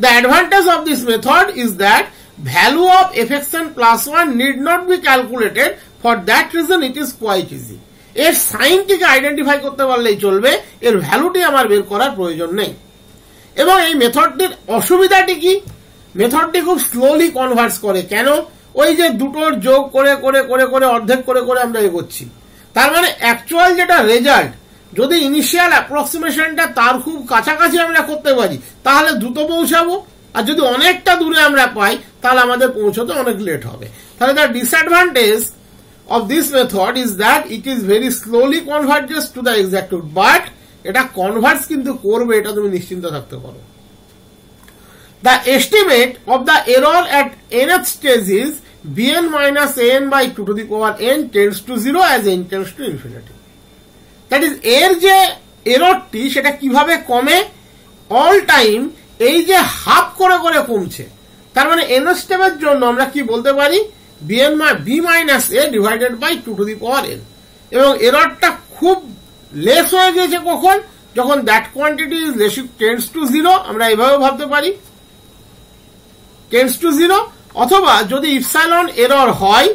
The advantage of this method is that value of fxn plus 1 need not be calculated, for that reason it is quite easy. এর সাইনটিকে আইডেন্টিফাই করতে পারলেই চলবে, এর ভ্যালুটি আমার বের করার প্রয়োজন নেই। এবং এই মেথডটির অসুবিধাটি কি? মেথডটি খুব স্লোলি কনভার্স করে। কেন? ওই যে দুটোর যোগ করে করে করে করে অর্ধেক করে করে আমরা এগোচ্ছি, তার মানে অ্যাকচুয়াল যেটা রেজাল্ট, যদি ইনিশিয়াল অ্যাপ্রক্সিমেশনটা তার খুব কাছাকাছি আমরা করতে পারি তাহলে দ্রুত পৌঁছাবো, আর যদি অনেকটা দূরে আমরা পাই তাহলে আমাদের পৌঁছতে অনেক লেট হবে। তাহলে তার disadvantage of this method is that it is very slowly converges to the exact root, but এটা converge কিন্তু করবে, এটা তুমি নিশ্চিন্ত থাকতে পারো। The estimate of the error at nth stage is bn minus an by 2 to the power n tends to 0 as n tends to infinity. That is, এর যে এররটি সেটা কিভাবে কমে? অল টাইম এই যে হাফ করে করে কমছে, তার মানে n স্টেপের জন্য আমরা কি বলতে পারি? b minus a divided by 2 to the power n, এবং এররটা খুব লেস হয়ে গেছে কখন? যখন that quantity is tends to 0, আমরা এভাবে ভাবতে পারি টেন্ডস টু 0, অথবা যদি ইপসাইলন এরর হয়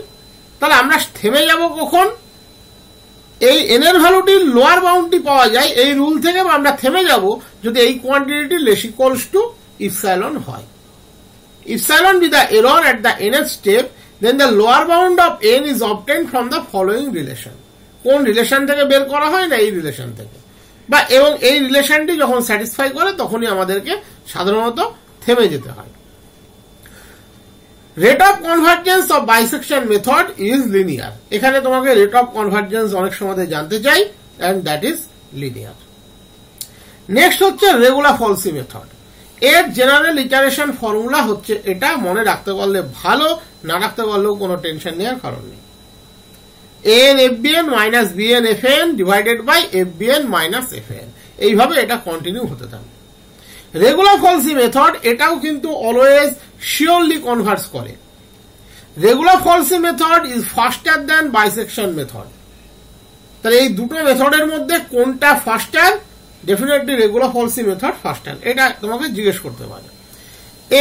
তাহলে আমরা থেমে যাব কখন? এই n এর ভ্যালুটির লোয়ার বাউন্ডটি পাওয়া যায় এই রুল থেকে, আমরা থেমে যাব যদি এই quantity less equals to epsilon হয়। Epsilon be the error at the nth step, then the lower bound of n is obtained from the following relation. কোন রিলেশন থেকে বের করা হয়? না, এই রিলেশন থেকে। বা এবং এই রিলেশনটি যখন স্যাটিসফাই করে তখনই আমাদেরকে সাধারণত থেমে যেতে হয়। Rate of convergence of bisection method is linear. এখানে তোমাকে রেট অফ কনভার্জেন্স অনেক সময় জানতে চাই, and that is linear. Next হচ্ছে রেগুলার ফলসি মেথড। এর জেনারেল ইটারেশন ফর্মুলা হচ্ছে এটা, মনে রাখতে পারলে ভালো, না রাখতে পারলেও কোনো টেনশন নেওয়ার কারণ নেই। an fbn minus bn fn divided by fbn minus fn, এইভাবে এটা কন্টিনিউ হতে থাকে। রেগুলার ফলসি মেথড এটাও কিন্তু অলওয়েজ শিওরলি কনভার্স করে। Regular falsi method is ফাস্টার than bisection method. তাহলে এই দুটো মেথডের মধ্যে কোনটা ফাস্টার? ডেফিনেটলি রেগুলার ফলসি মেথড ফাস্টার, এটা তোমাকে জিজ্ঞেস করতে পারে।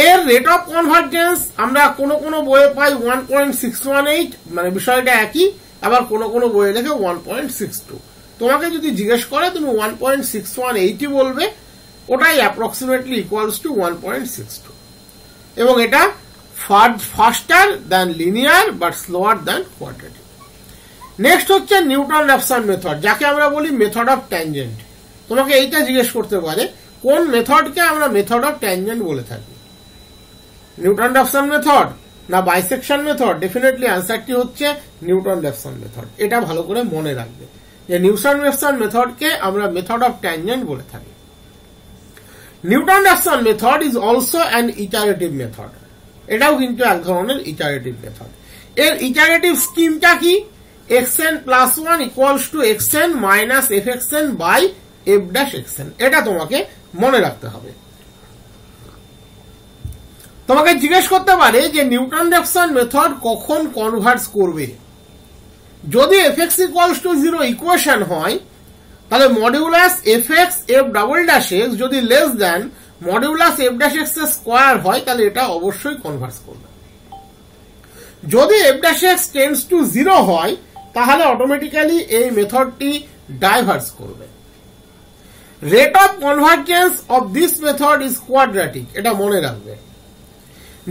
এর রেট অফ কনভার্জেন্স আমরা কোন কোন বইয়ে পাই 1.618, মানে বিষয়টা একই, আবার কোন কোন বইয়ে লেখে 1.62। তোমাকে যদি জিজ্ঞেস করে তুমি 1.618 বলবে, ওটাই অ্যাপ্রক্সিমেটলি ইকুয়ালস টু 1.62, এবং এটা ফাস্টার than linear but slower than quadratic. Next হচ্ছে নিউটন র্যাপসন মেথড, যাকে আমরা বলি মেথড অফ ট্যানজেন্ট। তোমাকে এইটা জিজ্ঞেস করতে পারে কোন মেথডকে আমরা মেথড অফ ট্যানজেন্ট বলে থাকি, নিউটন র্যাপসন মেথড না বাইসেকশন মেথড? ডেফিনেটলি আনসারটি হচ্ছে নিউটন র্যাপসন মেথড। এটা ভালো করে মনে রাখবে যে নিউটন র্যাপসন মেথডকে আমরা মেথড অফ ট্যানজেন্ট বলে থাকি। Newton Raphson method is also an iterative method, এটাও কিন্তু এক ধরনের ইটারেটিভ মেথড। এর ইটারেটিভ স্কিমটা কি? xn plus 1 equals to xn minus fxn by f dash xn, এটা তোমাকে মনে রাখতে হবে। তোমাকে জিজ্ঞেস করতে পারে যে নিউটন র্যাপসন মেথড কখন কনভার্জ করবে। যদি fx ইকুয়ালস টু 0 ইকুয়েশন হয় তাহলে modulus fx f double dash x যদি less than modulus f dash x square হয় তাহলে এটা অবশ্যই কনভার্জ করবে। যদি f dash x tends to 0 হয় তাহলে অটোমেটিক্যালি এই মেথডটি ডাইভার্জ করবে। Rate of convergence of this method is quadratic, এটা মনে রাখবে।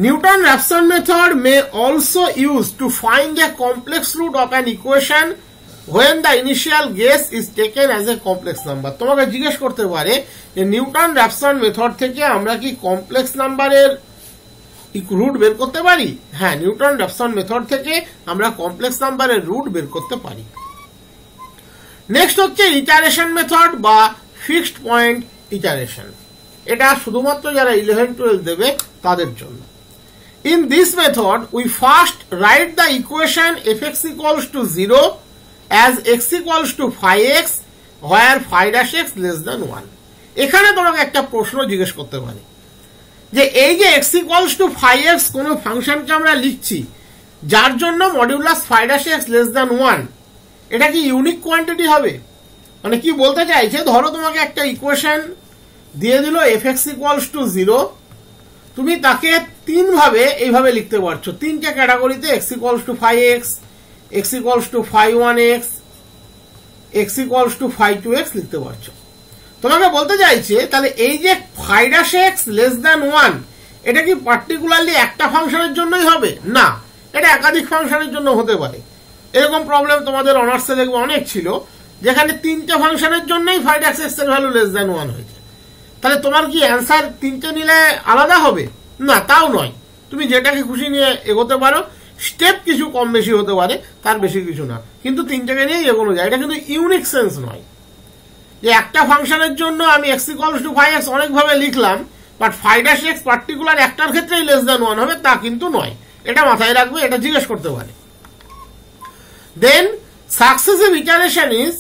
Newton Raphson method may also use to find a complex root of an equation when the initial guess is taken as a complex number. তোমাকে জিজ্ঞেস করতে পারে যে Newton Raphson method থেকে আমরা কি কমপ্লেক্স নাম্বারের রুট বের করতে পারি? হ্যাঁ, নিউটন র্যাপসন মেথড থেকে আমরা কমপ্লেক্স নাম্বারের রুট বের করতে পারি। নেক্সট হচ্ছে ইটারেশন মেথড বা ফিক্সড পয়েন্ট ইটারেশন। এটা শুধুমাত্র যারা 11-12 দেবে তাদের জন্য। In this method, we first write the equation fx equals to 0 as x equals to phi x, where phi dash x less than 1. এখানে তোমাকে একটা প্রশ্ন জিজ্ঞেস করতে পারি যে এই যে x equals to phi x কোন ফাংশনকে আমরা লিখছি, যার জন্য মডিউলাস φ'(x লেস দ্যান 1) এটা কি ইউনিক কোয়ান্টিটি হবে? মানে কি বলতে চাইছে, ধরো তোমাকে একটা ইকুয়েশন দিয়ে দিল f(x = 0), তুমি তাকে তিন ভাবে এইভাবে লিখতে পারছো, তিনটে ক্যাটাগরিতে x = φx, x = φ1x, x = φ2x লিখতে পারছো। তোমাকে বলতে চাইছে তাহলে এই যে φ'(x লেস দ্যান 1) এটা কি পার্টিকুলারলি একটা ফাংশনের জন্যই হবে? না, এটা একাধিক ফাংশনের জন্য হতে পারে। এরকম প্রবলেম তোমাদের অনার্সে দেখবে অনেক ছিল, যেখানে তিনটে ফাংশনের জন্যই φ'(x) এর ভ্যালু লেস দ্যান 1 হয়েছে। তাহলে তোমার কি অ্যান্সার তিনটে নিলে আলাদা হবে? না, তাও নয়, তুমি যেটাকে খুশি নিয়ে এগোতে পারো, স্টেপ কিছু কম বেশি হতে পারে, তার বেশি কিছু না, কিন্তু তিনটাকে নিয়ে এগোনো যায়। এটা কিন্তু ইউনিক সেন্স নয় যে একটা ফাংশনের জন্য আমি x = φx অনেকভাবে লিখলাম, বাট φ'(x) পার্টিকুলার একটার ক্ষেত্রেই লেস দ্যান 1 হবে, তা কিন্তু নয়। এটা মাথায় রাখবে, এটা জিজ্ঞেস করতে পারে। দেন successive iteration is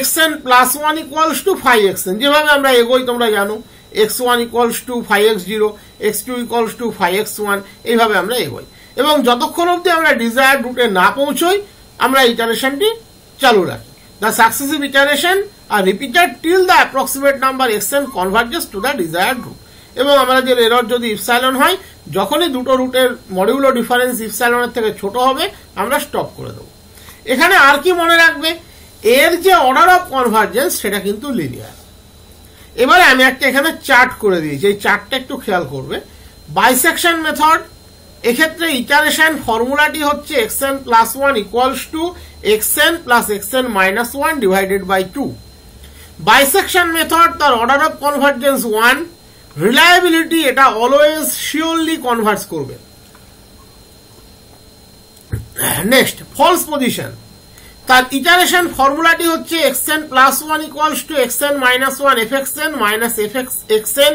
xn + 1 = φxn, যেভাবে আমরা এগোই তোমরা জানো, x1 = φx0, x2 = φx1, এইভাবে আমরা এগোই, এবং যতক্ষণ অবধি আমরা ডিজায়ার্ড রুটে না পৌঁছই আমরা ইটারেশনটি চালু রাখি। The successive iteration are repeated till the approximate number xn converges to the desired root. এবং আমাদের এরর যদি ইপসাইলন হয়, যখনই দুটো রুটের মডিউলো ডিফারেন্স ইপসাইলনের থেকে ছোট হবে আমরা স্টপ করে দেবো। এখানে আর কি মনে রাখবে, এর যে অর্ডার অফ কনভার্জেন্স সেটা কিন্তু লিনিয়ার। এবারে আমি একটা এখানে চার্ট করে দিয়েছি, এই চার্টটা একটু খেয়াল করবে। বাইসেকশন মেথড, এক্ষেত্রে ইটারেশন ফর্মুলাটি হচ্ছে xn + 1 = xn + xn - 1 divided by 2। Bisection method, তার অর্ডার অফ কনভার্জেন্স 1, রিলায়েবিলিটি এটা অলওয়েজ শিওরলি কনভার্জ করবে। নেক্সট ফলস পজিশন, তার ইটারেশন ফর্মুলাটি হচ্ছে xn + 1 = xn - 1 fxn - fxn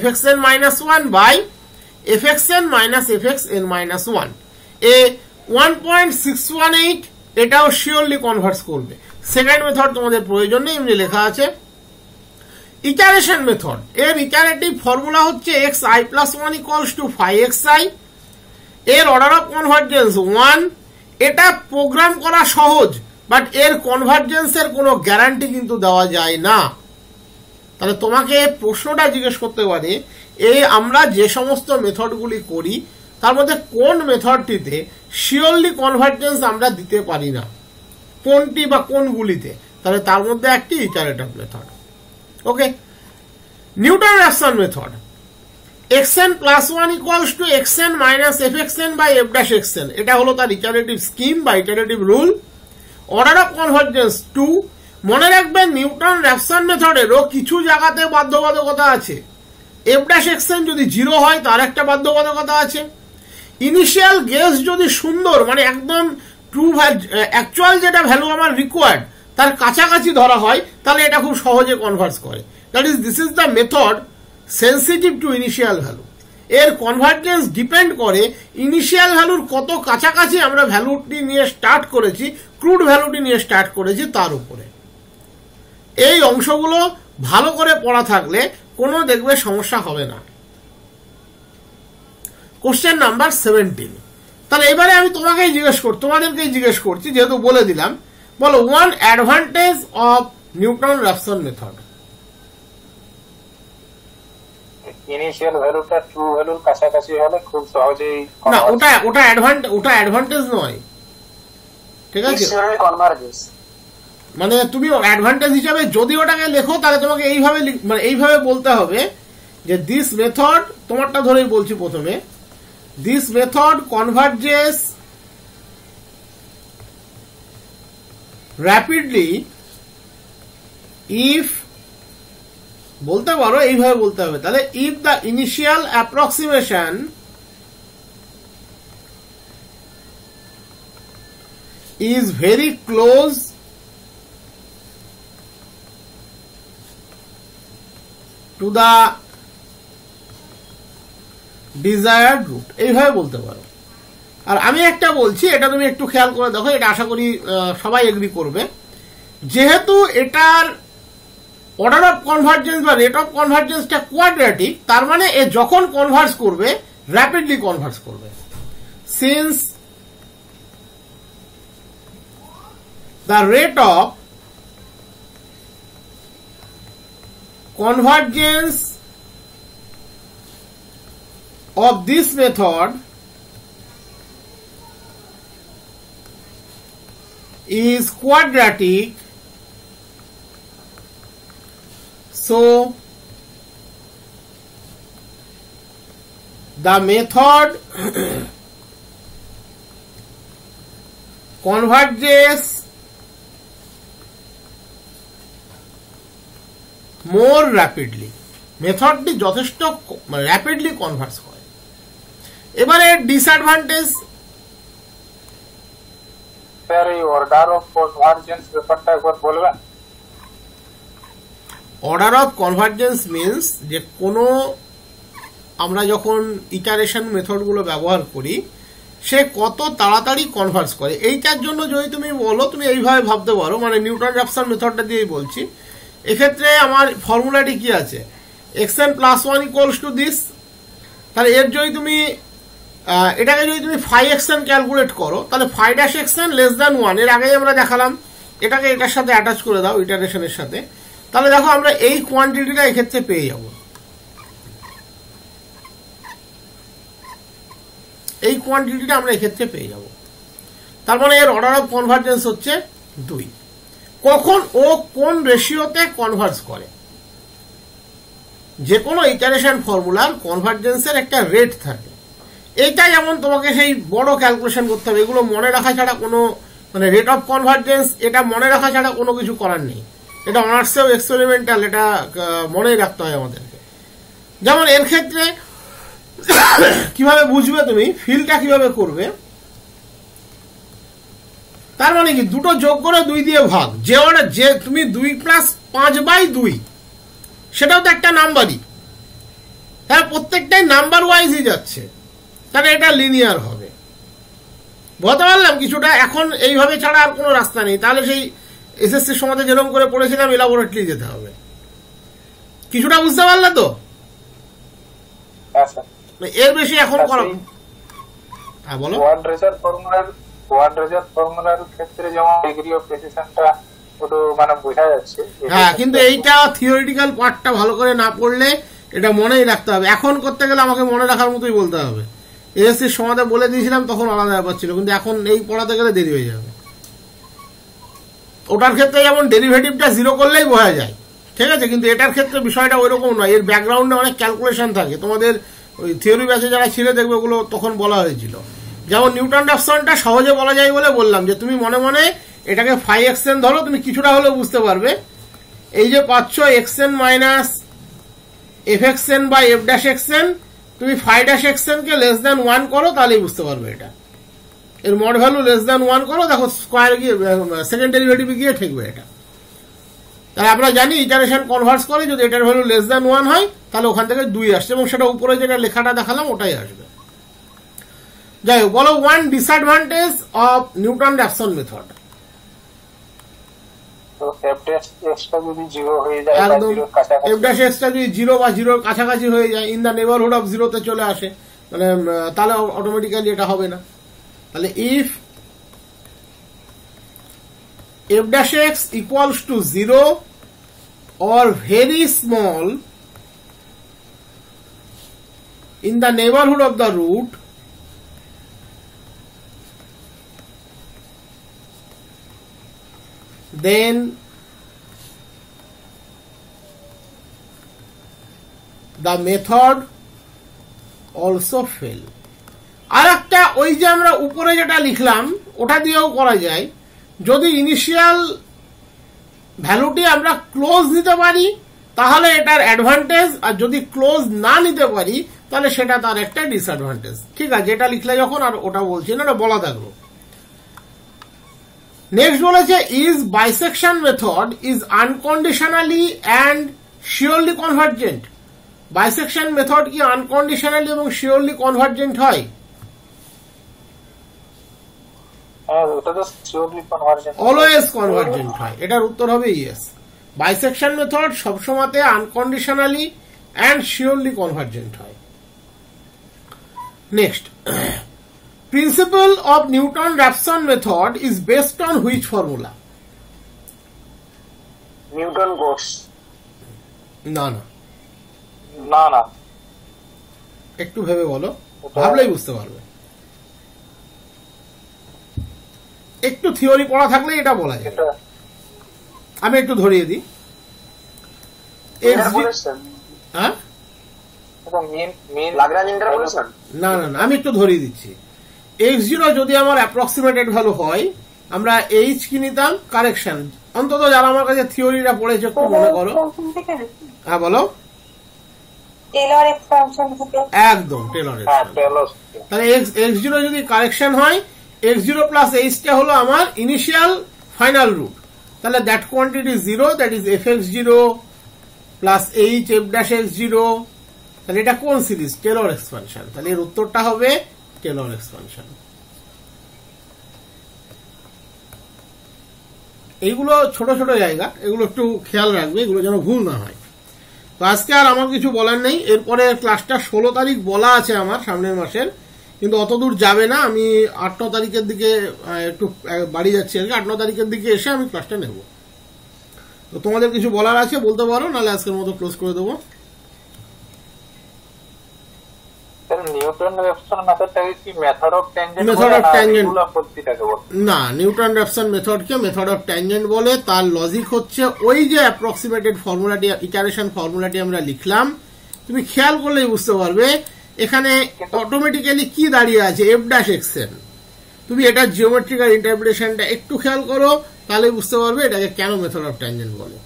fxn - 1 by fxn - fxn - 1। এ 1.618 এটাও শিওরলি কনভার্স করবে। সেকেন্ড মেথড তোমাদের প্রয়োজন নেই, এমনি লেখা আছে। ইটারেশন মেথড, এর ইটারেটিভ ফর্মুলা হচ্ছে xi + 1 = φxi, এর অর্ডার অফ কনভার্জেন্স 1। এটা প্রোগ্রাম করা সহজ, বাট এর কনভার্জেন্সের কোনো গ্যারান্টি কিন্তু দেওয়া যায় না। তাহলে তোমাকে প্রশ্নটা জিজ্ঞেস করতে পারে, আমরা যে সমস্ত মেথডগুলি করি তার মধ্যে কোন মেথডটিতে শিওরলি কনভার্জেন্স আমরা দিতে পারি না, কোনটি বা কোনগুলিতে? তাহলে তার মধ্যে একটি iterative method. Okay, Newton Raphson method, xn + 1 = xn - fxn by f'(xn), এটা হলো তার ইটারেটিভ স্কিম বা iterative rule. Order of convergence 2। মনে রাখবেন নিউটন র্যাফসন মেথডেরও কিছু জায়গাতে বাধ্যবাধকতা আছে। f'(xn) যদি 0 হয় তার একটা বাধ্যবাধকতা আছে। ইনিশিয়াল গেস যদি সুন্দর, মানে একদম ট্রু অ্যাকচুয়াল যেটা ভ্যালু আমার রিকোয়ার্ড তার কাছাকাছি ধরা হয়, তাহলে এটা খুব সহজে কনভার্স করে। This is the method sensitive two initial value. এর কনভার্জেন্স ডিপেন্ড করে ইনিশিয়াল ভ্যালুর কত কাছাকাছি আমরা ভ্যালুটি নিয়ে স্টার্ট করেছি, ক্রুড ভ্যালুটি নিয়ে স্টার্ট করেছি তার উপরে। এই অংশগুলো ভালো করে পড়া থাকলে কোনো দেখবে সমস্যা হবে না। Question number 17। তাহলে এবারে আমি তোমাদেরকেই জিজ্ঞেস করছি, যেহেতু বলে দিলাম, বলো one advantage of Newton Raphson method. Initial ভ্যালুটা ট্রু ভ্যালুর কাছাকাছি হলে খুব সহজেই না, ওটা অ্যাডভান্টেজ নয়, ঠিক আছে? মানে তুমি অ্যাডভান্টেজ হিসাবে যদি ওটাকে লেখো তাহলে তোমাকে এইভাবে বলতে হবে যে দিস মেথড, তোমারটা ধরেই বলছি প্রথমে, this method converges rapidly if, বলতে পারো এইভাবে বলতে হবে, তাহলে if the initial approximation is very close to the desired root, এইভাবে বলতে পারো। আর আমি একটা বলছি, এটা তুমি একটু খেয়াল করে দেখো, এটা আশা করি সবাই এগ্রি করবে। যেহেতু এটার অর্ডার অফ কনভার্জেন্স বা রেট অফ কনভার্জেন্সটা কোয়াড্রেটিক, তার মানে এ যখন কনভার্স করবে র্যাপিডলি কনভার্স করবে। Since the rate of convergence of this method is quadratic, so the method converges more rapidly. মেথডটি যথেষ্ট র্যাপিডলি কনভার্স করে। এবারে ডিসঅ্যাডভান্টেজ, স্যার এই অর্ডার অফ কনভার্জেন্স ব্যাপারটা একবার বলবেন? অর্ডার অফ কনভার্জেন্স মিন্স যে কোনো আমরা যখন ইটারেশন মেথডগুলো ব্যবহার করি সে কত তাড়াতাড়ি কনভার্স করে। এইটার জন্য যদি তুমি বলো, তুমি এইভাবে ভাবতে পারো, মানে নিউটন র্যাপসন মেথডটা দিয়েই বলছি। এক্ষেত্রে আমার ফর্মুলাটি কি আছে, xn plus 1 equals to this. তাহলে এর যদি তুমি এটাকে যদি তুমি ফাই xn ক্যালকুলেট করো তাহলে phi dash xn less than 1, এর আগেই আমরা দেখালাম। এটাকে এটার সাথে অ্যাটাচ করে দাও ইটারেশনের সাথে, তাহলে দেখো আমরা এই কোয়ান্টিটিটা এক্ষেত্রে পেয়ে যাব। এই কোয়ান্টিটিটা আমরা এক্ষেত্রে পেয়ে যাব। তার মানে এর অর্ডার অফ কনভার্জেন্স হচ্ছে 2। কখন ও কোন রেশিওতে কনভার্জ করে? যে কোনো ইটারেশন ফর্মুলার কনভার্জেন্সের একটা রেট থাকে। এইটা যেমন তোমাকে সেই বড় ক্যালকুলেশন করতে হবে, এগুলো মনে রাখা ছাড়া কোনো, মানে রেট অফ কনভার্জেন্স এটা মনে রাখা ছাড়া কোনো কিছু করার নেই। এটা অনার্সেও এক্সপেরিমেন্টাল, এটা মনেই রাখতে হয় আমাদেরকে। যেমন এর ক্ষেত্রে কিভাবে বুঝবে তুমি, ফিলটা কিভাবে করবে, তার মানে কি দুটো যোগ করে 2 দিয়ে ভাগ, যে তুমি 2 প্লাস 5/2 সেটাও তো একটা নাম্বারই, হ্যাঁ প্রত্যেকটাই নাম্বার ওয়াইজই যাচ্ছে, তাহলে এটা লিনিয়ার হবে। বলতে পারলাম কিছুটা? এখন এইভাবে ছাড়া আর কোনো রাস্তা নেই, তাহলে সেই এসএসসি সমাজে যেরকম করে পড়েছিলাম এলাবোরেটলি যেতে হবে। কিছুটা বুঝতে পারলে তো? এর বেশি এখন করা। হ্যাঁ বলো। কোয়াড্রেচার ফর্মুলার ক্ষেত্রে যেমন ডিগ্রি অফ প্রেসিশনটা একটু মানে বোঝা যাচ্ছে, হ্যাঁ, কিন্তু এইটা থিওরিটিক্যাল পার্টটা ভালো করে না পড়লে এটা মনেই রাখতে হবে। এখন করতে গেলে আমাকে মনে রাখার মতোই বলতে হবে। এসএসসির সমাজে বলে দিয়েছিলাম তখন আলাদা ব্যাপার ছিল, কিন্তু এখন এই পড়াতে গেলে দেরি হয়ে যাবে। ওটার ক্ষেত্রে যেমন ডেরিভেটিভটা 0 করলেই বোঝা যায়, ঠিক আছে, কিন্তু এটার ক্ষেত্রে বিষয়টা ওইরকম নয়। এর ব্যাকগ্রাউন্ডে অনেক ক্যালকুলেশন থাকে, তোমাদের ওই থিওরি ব্যাচে যারা ছিল দেখবে ওগুলো তখন বলা হয়েছিল। যেমন নিউটন র্যাপসনটা সহজে বলা যায় বলে বললাম যে তুমি মনে মনে এটাকে ফাই xn ধরো, তুমি কিছুটা হলেও বুঝতে পারবে। এই যে পাচ্ছ xn minus fxn by f dash xn, তুমি ফাই ড্যাশ xn কে লেস দ্যান 1 করো, তাহলেই বুঝতে পারবে এটা। এর মড ভ্যালু লেস দ্যান 1 করো, দেখো স্কোয়ার গিয়ে সেকেন্ড ডেরিভেটিভে গিয়ে ঠেকবে এটা। তাহলে আমরা জানি ইটারেশন কনভার্স করে, যদি এটার ভ্যালু লেস দ্যান 1 হয় তাহলে ওখান থেকে 2 আসছে, এবং সেটা উপরে যেটা লেখাটা দেখালাম ওটাই আসবে। যাই হোক, বলো 1 disadvantage of Newton Raphson method. একদম f ড্যাশ x টা যদি 0 বা 0 কাছাকাছি হয়ে যায়, ইন দ্য নেবারহুড অফ 0 তে চলে আসে, মানে তাহলে অটোমেটিক্যালি এটা হবে না। তাহলে if f dash x equals to 0 or very small in the neighborhood of the root, then the method also fail. আর একটা ওই যে আমরা উপরে যেটা লিখলাম ওটা দিয়েও করা যায়, যদি ইনিশিয়াল ভ্যালুটি আমরা ক্লোজ নিতে পারি তাহলে এটার অ্যাডভান্টেজ, আর যদি ক্লোজ না নিতে পারি তাহলে সেটা তার একটা ডিসঅ্যাডভান্টেজ। ঠিক আছে, এটা লিখলে যখন আর ওটা বলছি না, ওটা বলা থাকলো। নেক্সট বলেছে is bisection method is unconditionally and surely convergent. Bisection method কি আনকন্ডিশনালি এবং শিওরলি কনভার্জেন্ট হয়? অলওয়েজ কনভার্জেন্ট হয়, এটার উত্তর হবে ইয়েস। বাইসেকশন মেথড সবসময়তে আনকন্ডিশনালি অ্যান্ড শিওরলি কনভার্জেন্ট হয়। Next, principle of Newton Raphson method is based on which formula? Newton Cotes. না না, না না, একটু ভেবে বলো, ভাবলেই বুঝতে পারবে। একটু থিওরি পড়া থাকলে এটা বলা যায়। এটা আমি একটু ধরিয়ে দিই। হ্যাঁ, এটা মেন লাগরাঞ্জ ইন্টারপোলেশন। না না না, আমি একটু ধরিয়ে দিচ্ছি। x0 যদি আমার অ্যাপ্রক্সিমেটেড ভ্যালু হয়, আমরা h কি নিতাম? কারেকশন। অন্তত যারা আমার কাছে থিওরিটা পড়েছে একটু মনে করো। হ্যাঁ বলো। টেলর এক্সপানশন থেকে একদম টেলর। হ্যাঁ টেলর। তাহলে x0 যদি কারেকশন হয়, x0 প্লাস h টা হলো আমার ইনিশিয়াল ফাইনাল রুট। তাহলে that quantity 0, that is fx0 plus h f'(x0). তাহলে এটা কোন সিরিজ? Taylor expansion. তাহলে এর উত্তরটা হবে টেলর এক্সপানশন। এইগুলো ছোট ছোট জায়গা, এগুলো একটু খেয়াল রাখবে, এগুলো যেন ভুল না হয়। তো আজকে আর আমার কিছু বলার নেই। এরপরে ক্লাসটা 16 তারিখ বলা আছে আমার সামনের মাসের, কিন্তু অত দূর যাবে না। আমি 8-9 তারিখের দিকে একটু বাড়ি যাচ্ছি আর কি। 8-9 তারিখের দিকে এসে আমি ক্লাসটা নেব। তো তোমাদের কিছু বলার আছে বলতে পারো, নাহলে আজকের মতো ক্লোজ করে দেবো। নিউটন রেফসন মেথডটাকে কি method of tangent method of tangent পদ্ধতিটাকে বলে? না, নিউটন রেফসন মেথডকে মেথড অফ ট্যানজেন্ট বলে। তার লজিক হচ্ছে ওই যে অ্যাপ্রক্সিমেটেড ফর্মুলাটি, ইটারেশন ফর্মুলাটি আমরা লিখলাম, তুমি খেয়াল করলেই বুঝতে পারবে এখানে অটোমেটিক্যালি কি দাঁড়িয়ে আছে, f'(xn). তুমি এটা জিওমেট্রিক্যাল ইন্টারপ্রিটেশনটা একটু খেয়াল করো, তাহলে বুঝতে পারবে এটাকে কেন মেথড অফ ট্যানজেন্ট বলে।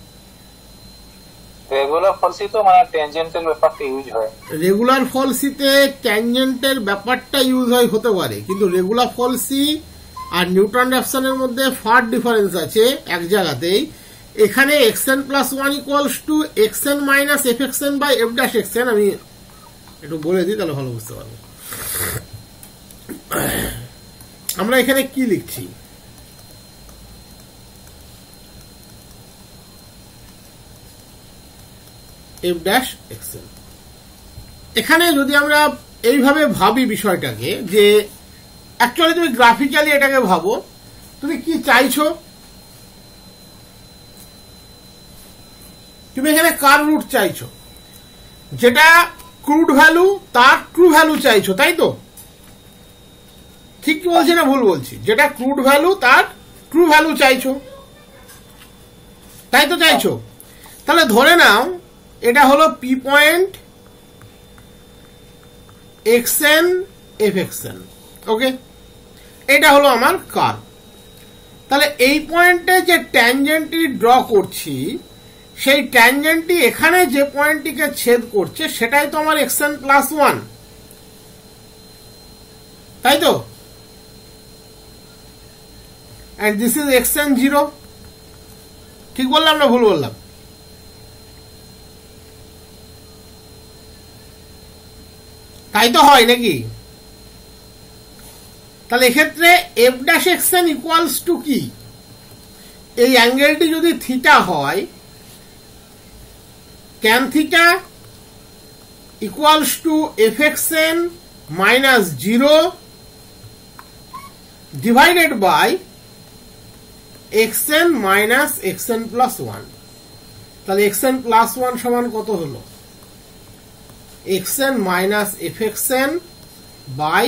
রেগুলার ফলসি তো মানে ট্যানজেন্টের ব্যাপারটা ইউজ হয়। রেগুলার ফলসিতে ট্যানজেন্টের ব্যাপারটা ইউজ হয় হতে পারে, কিন্তু রেগুলার ফলসি আর নিউটন রেফসনের মধ্যে ফার ডিফারেন্স আছে এক জায়গাতেই। এখানে xn+1 equals to xn minus fxn by f'(xn). আমি একটু বলে দিই তাহলে ভালো বুঝতে পারবে। আমরা এখানে কি লিখছি? f'(xn). এখানে যদি আমরা এইভাবে ভাবি বিষয়টাকে, যে অ্যাকচুয়ালি তুমি গ্রাফিক্যালি এটাকে ভাবো, তুমি কি চাইছো? তুমি এখানে কার রুট চাইছো? যেটা ক্রুড ভ্যালু তার ট্রু ভ্যালু চাইছো, তাই তো? ঠিক কি বলছি না ভুল বলছি? যেটা ক্রুড ভ্যালু তার ট্রু ভ্যালু চাইছো, তাই তো চাইছো? তাহলে ধরে নাও এটা হলো পি পয়েন্ট xn f(xn). ওকে, এটা হলো আমার কার্ভ। তাহলে এই পয়েন্টে যে ট্যানজেন্টটি ড্র করছি, সেই ট্যানজেন্টটি এখানে যে পয়েন্টটিকে ছেদ করছে সেটাই তো আমার xn+1, তাই তো? and this is xn0. ঠিক বললাম না ভুল বললাম? তাই তো হয় নাকি? তাহলে এক্ষেত্রে f'(xn) ইকুয়ালস টু কি? এই অ্যাঙ্গেলটি যদি থিটা হয়, tan theta equals to fxn minus 0 divided by xn minus xn+1। তাহলে xn+1 সমান কত হলো? xn minus fxn by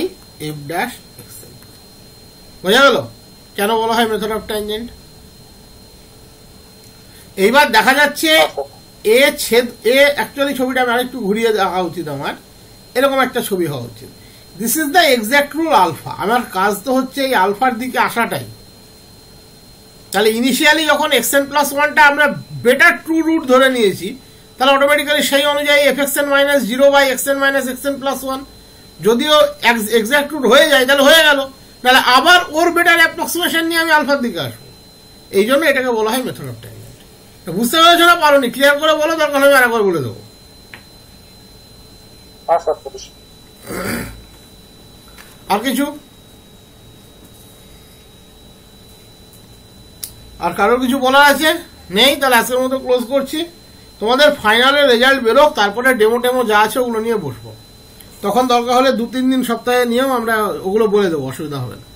f'(xn). বোঝা গেল কেন বলা হয় মেথড অফ ট্যানজেন্ট? এইবার দেখা যাচ্ছে এ ছেদ এ, অ্যাকচুয়ালি ছবিটা আমি আরেকটু ঘুরিয়ে দেখা উচিত আমার। এরকম একটা ছবি হওয়া উচিত। This is the exact rule alpha. আমার কাজ তো হচ্ছে এই আলফার দিকে আসাটাই। তাহলে ইনিশিয়ালি যখন xn+1টা আমরা বেটার ট্রু রুট ধরে নিয়েছি, তাহলে অটোমেটিক্যালি সেই অনুযায়ী fxn minus 0 by xn minus xn+1 যদিও এক্সাক্ট রুট হয়ে যায় তাহলে হয়ে গেল, তাহলে আবার ওর বেটার অ্যাপ্রক্সিমেশন নিয়ে আমি আলফার দিকে আসবো। এই জন্য এটাকে বলা হয় মেথড অফ ট্যানজেন্ট। বুঝতে পেরেছো না? পারোনি? ক্লিয়ার করে বলো, দরকার আমি আরেকবার বলে দেবো। আর কিছু? আর কারোর কিছু বলার আছে? নেই? তাহলে আজকের মতো ক্লোজ করছি। তোমাদের ফাইনালের রেজাল্ট বেরোক, তারপরে ডেমো টেমো যা আছে ওগুলো নিয়ে বসবো। তখন দরকার হলে 2-3 দিন সপ্তাহে নিয়েও আমরা ওগুলো বলে দেবো, অসুবিধা হবে না।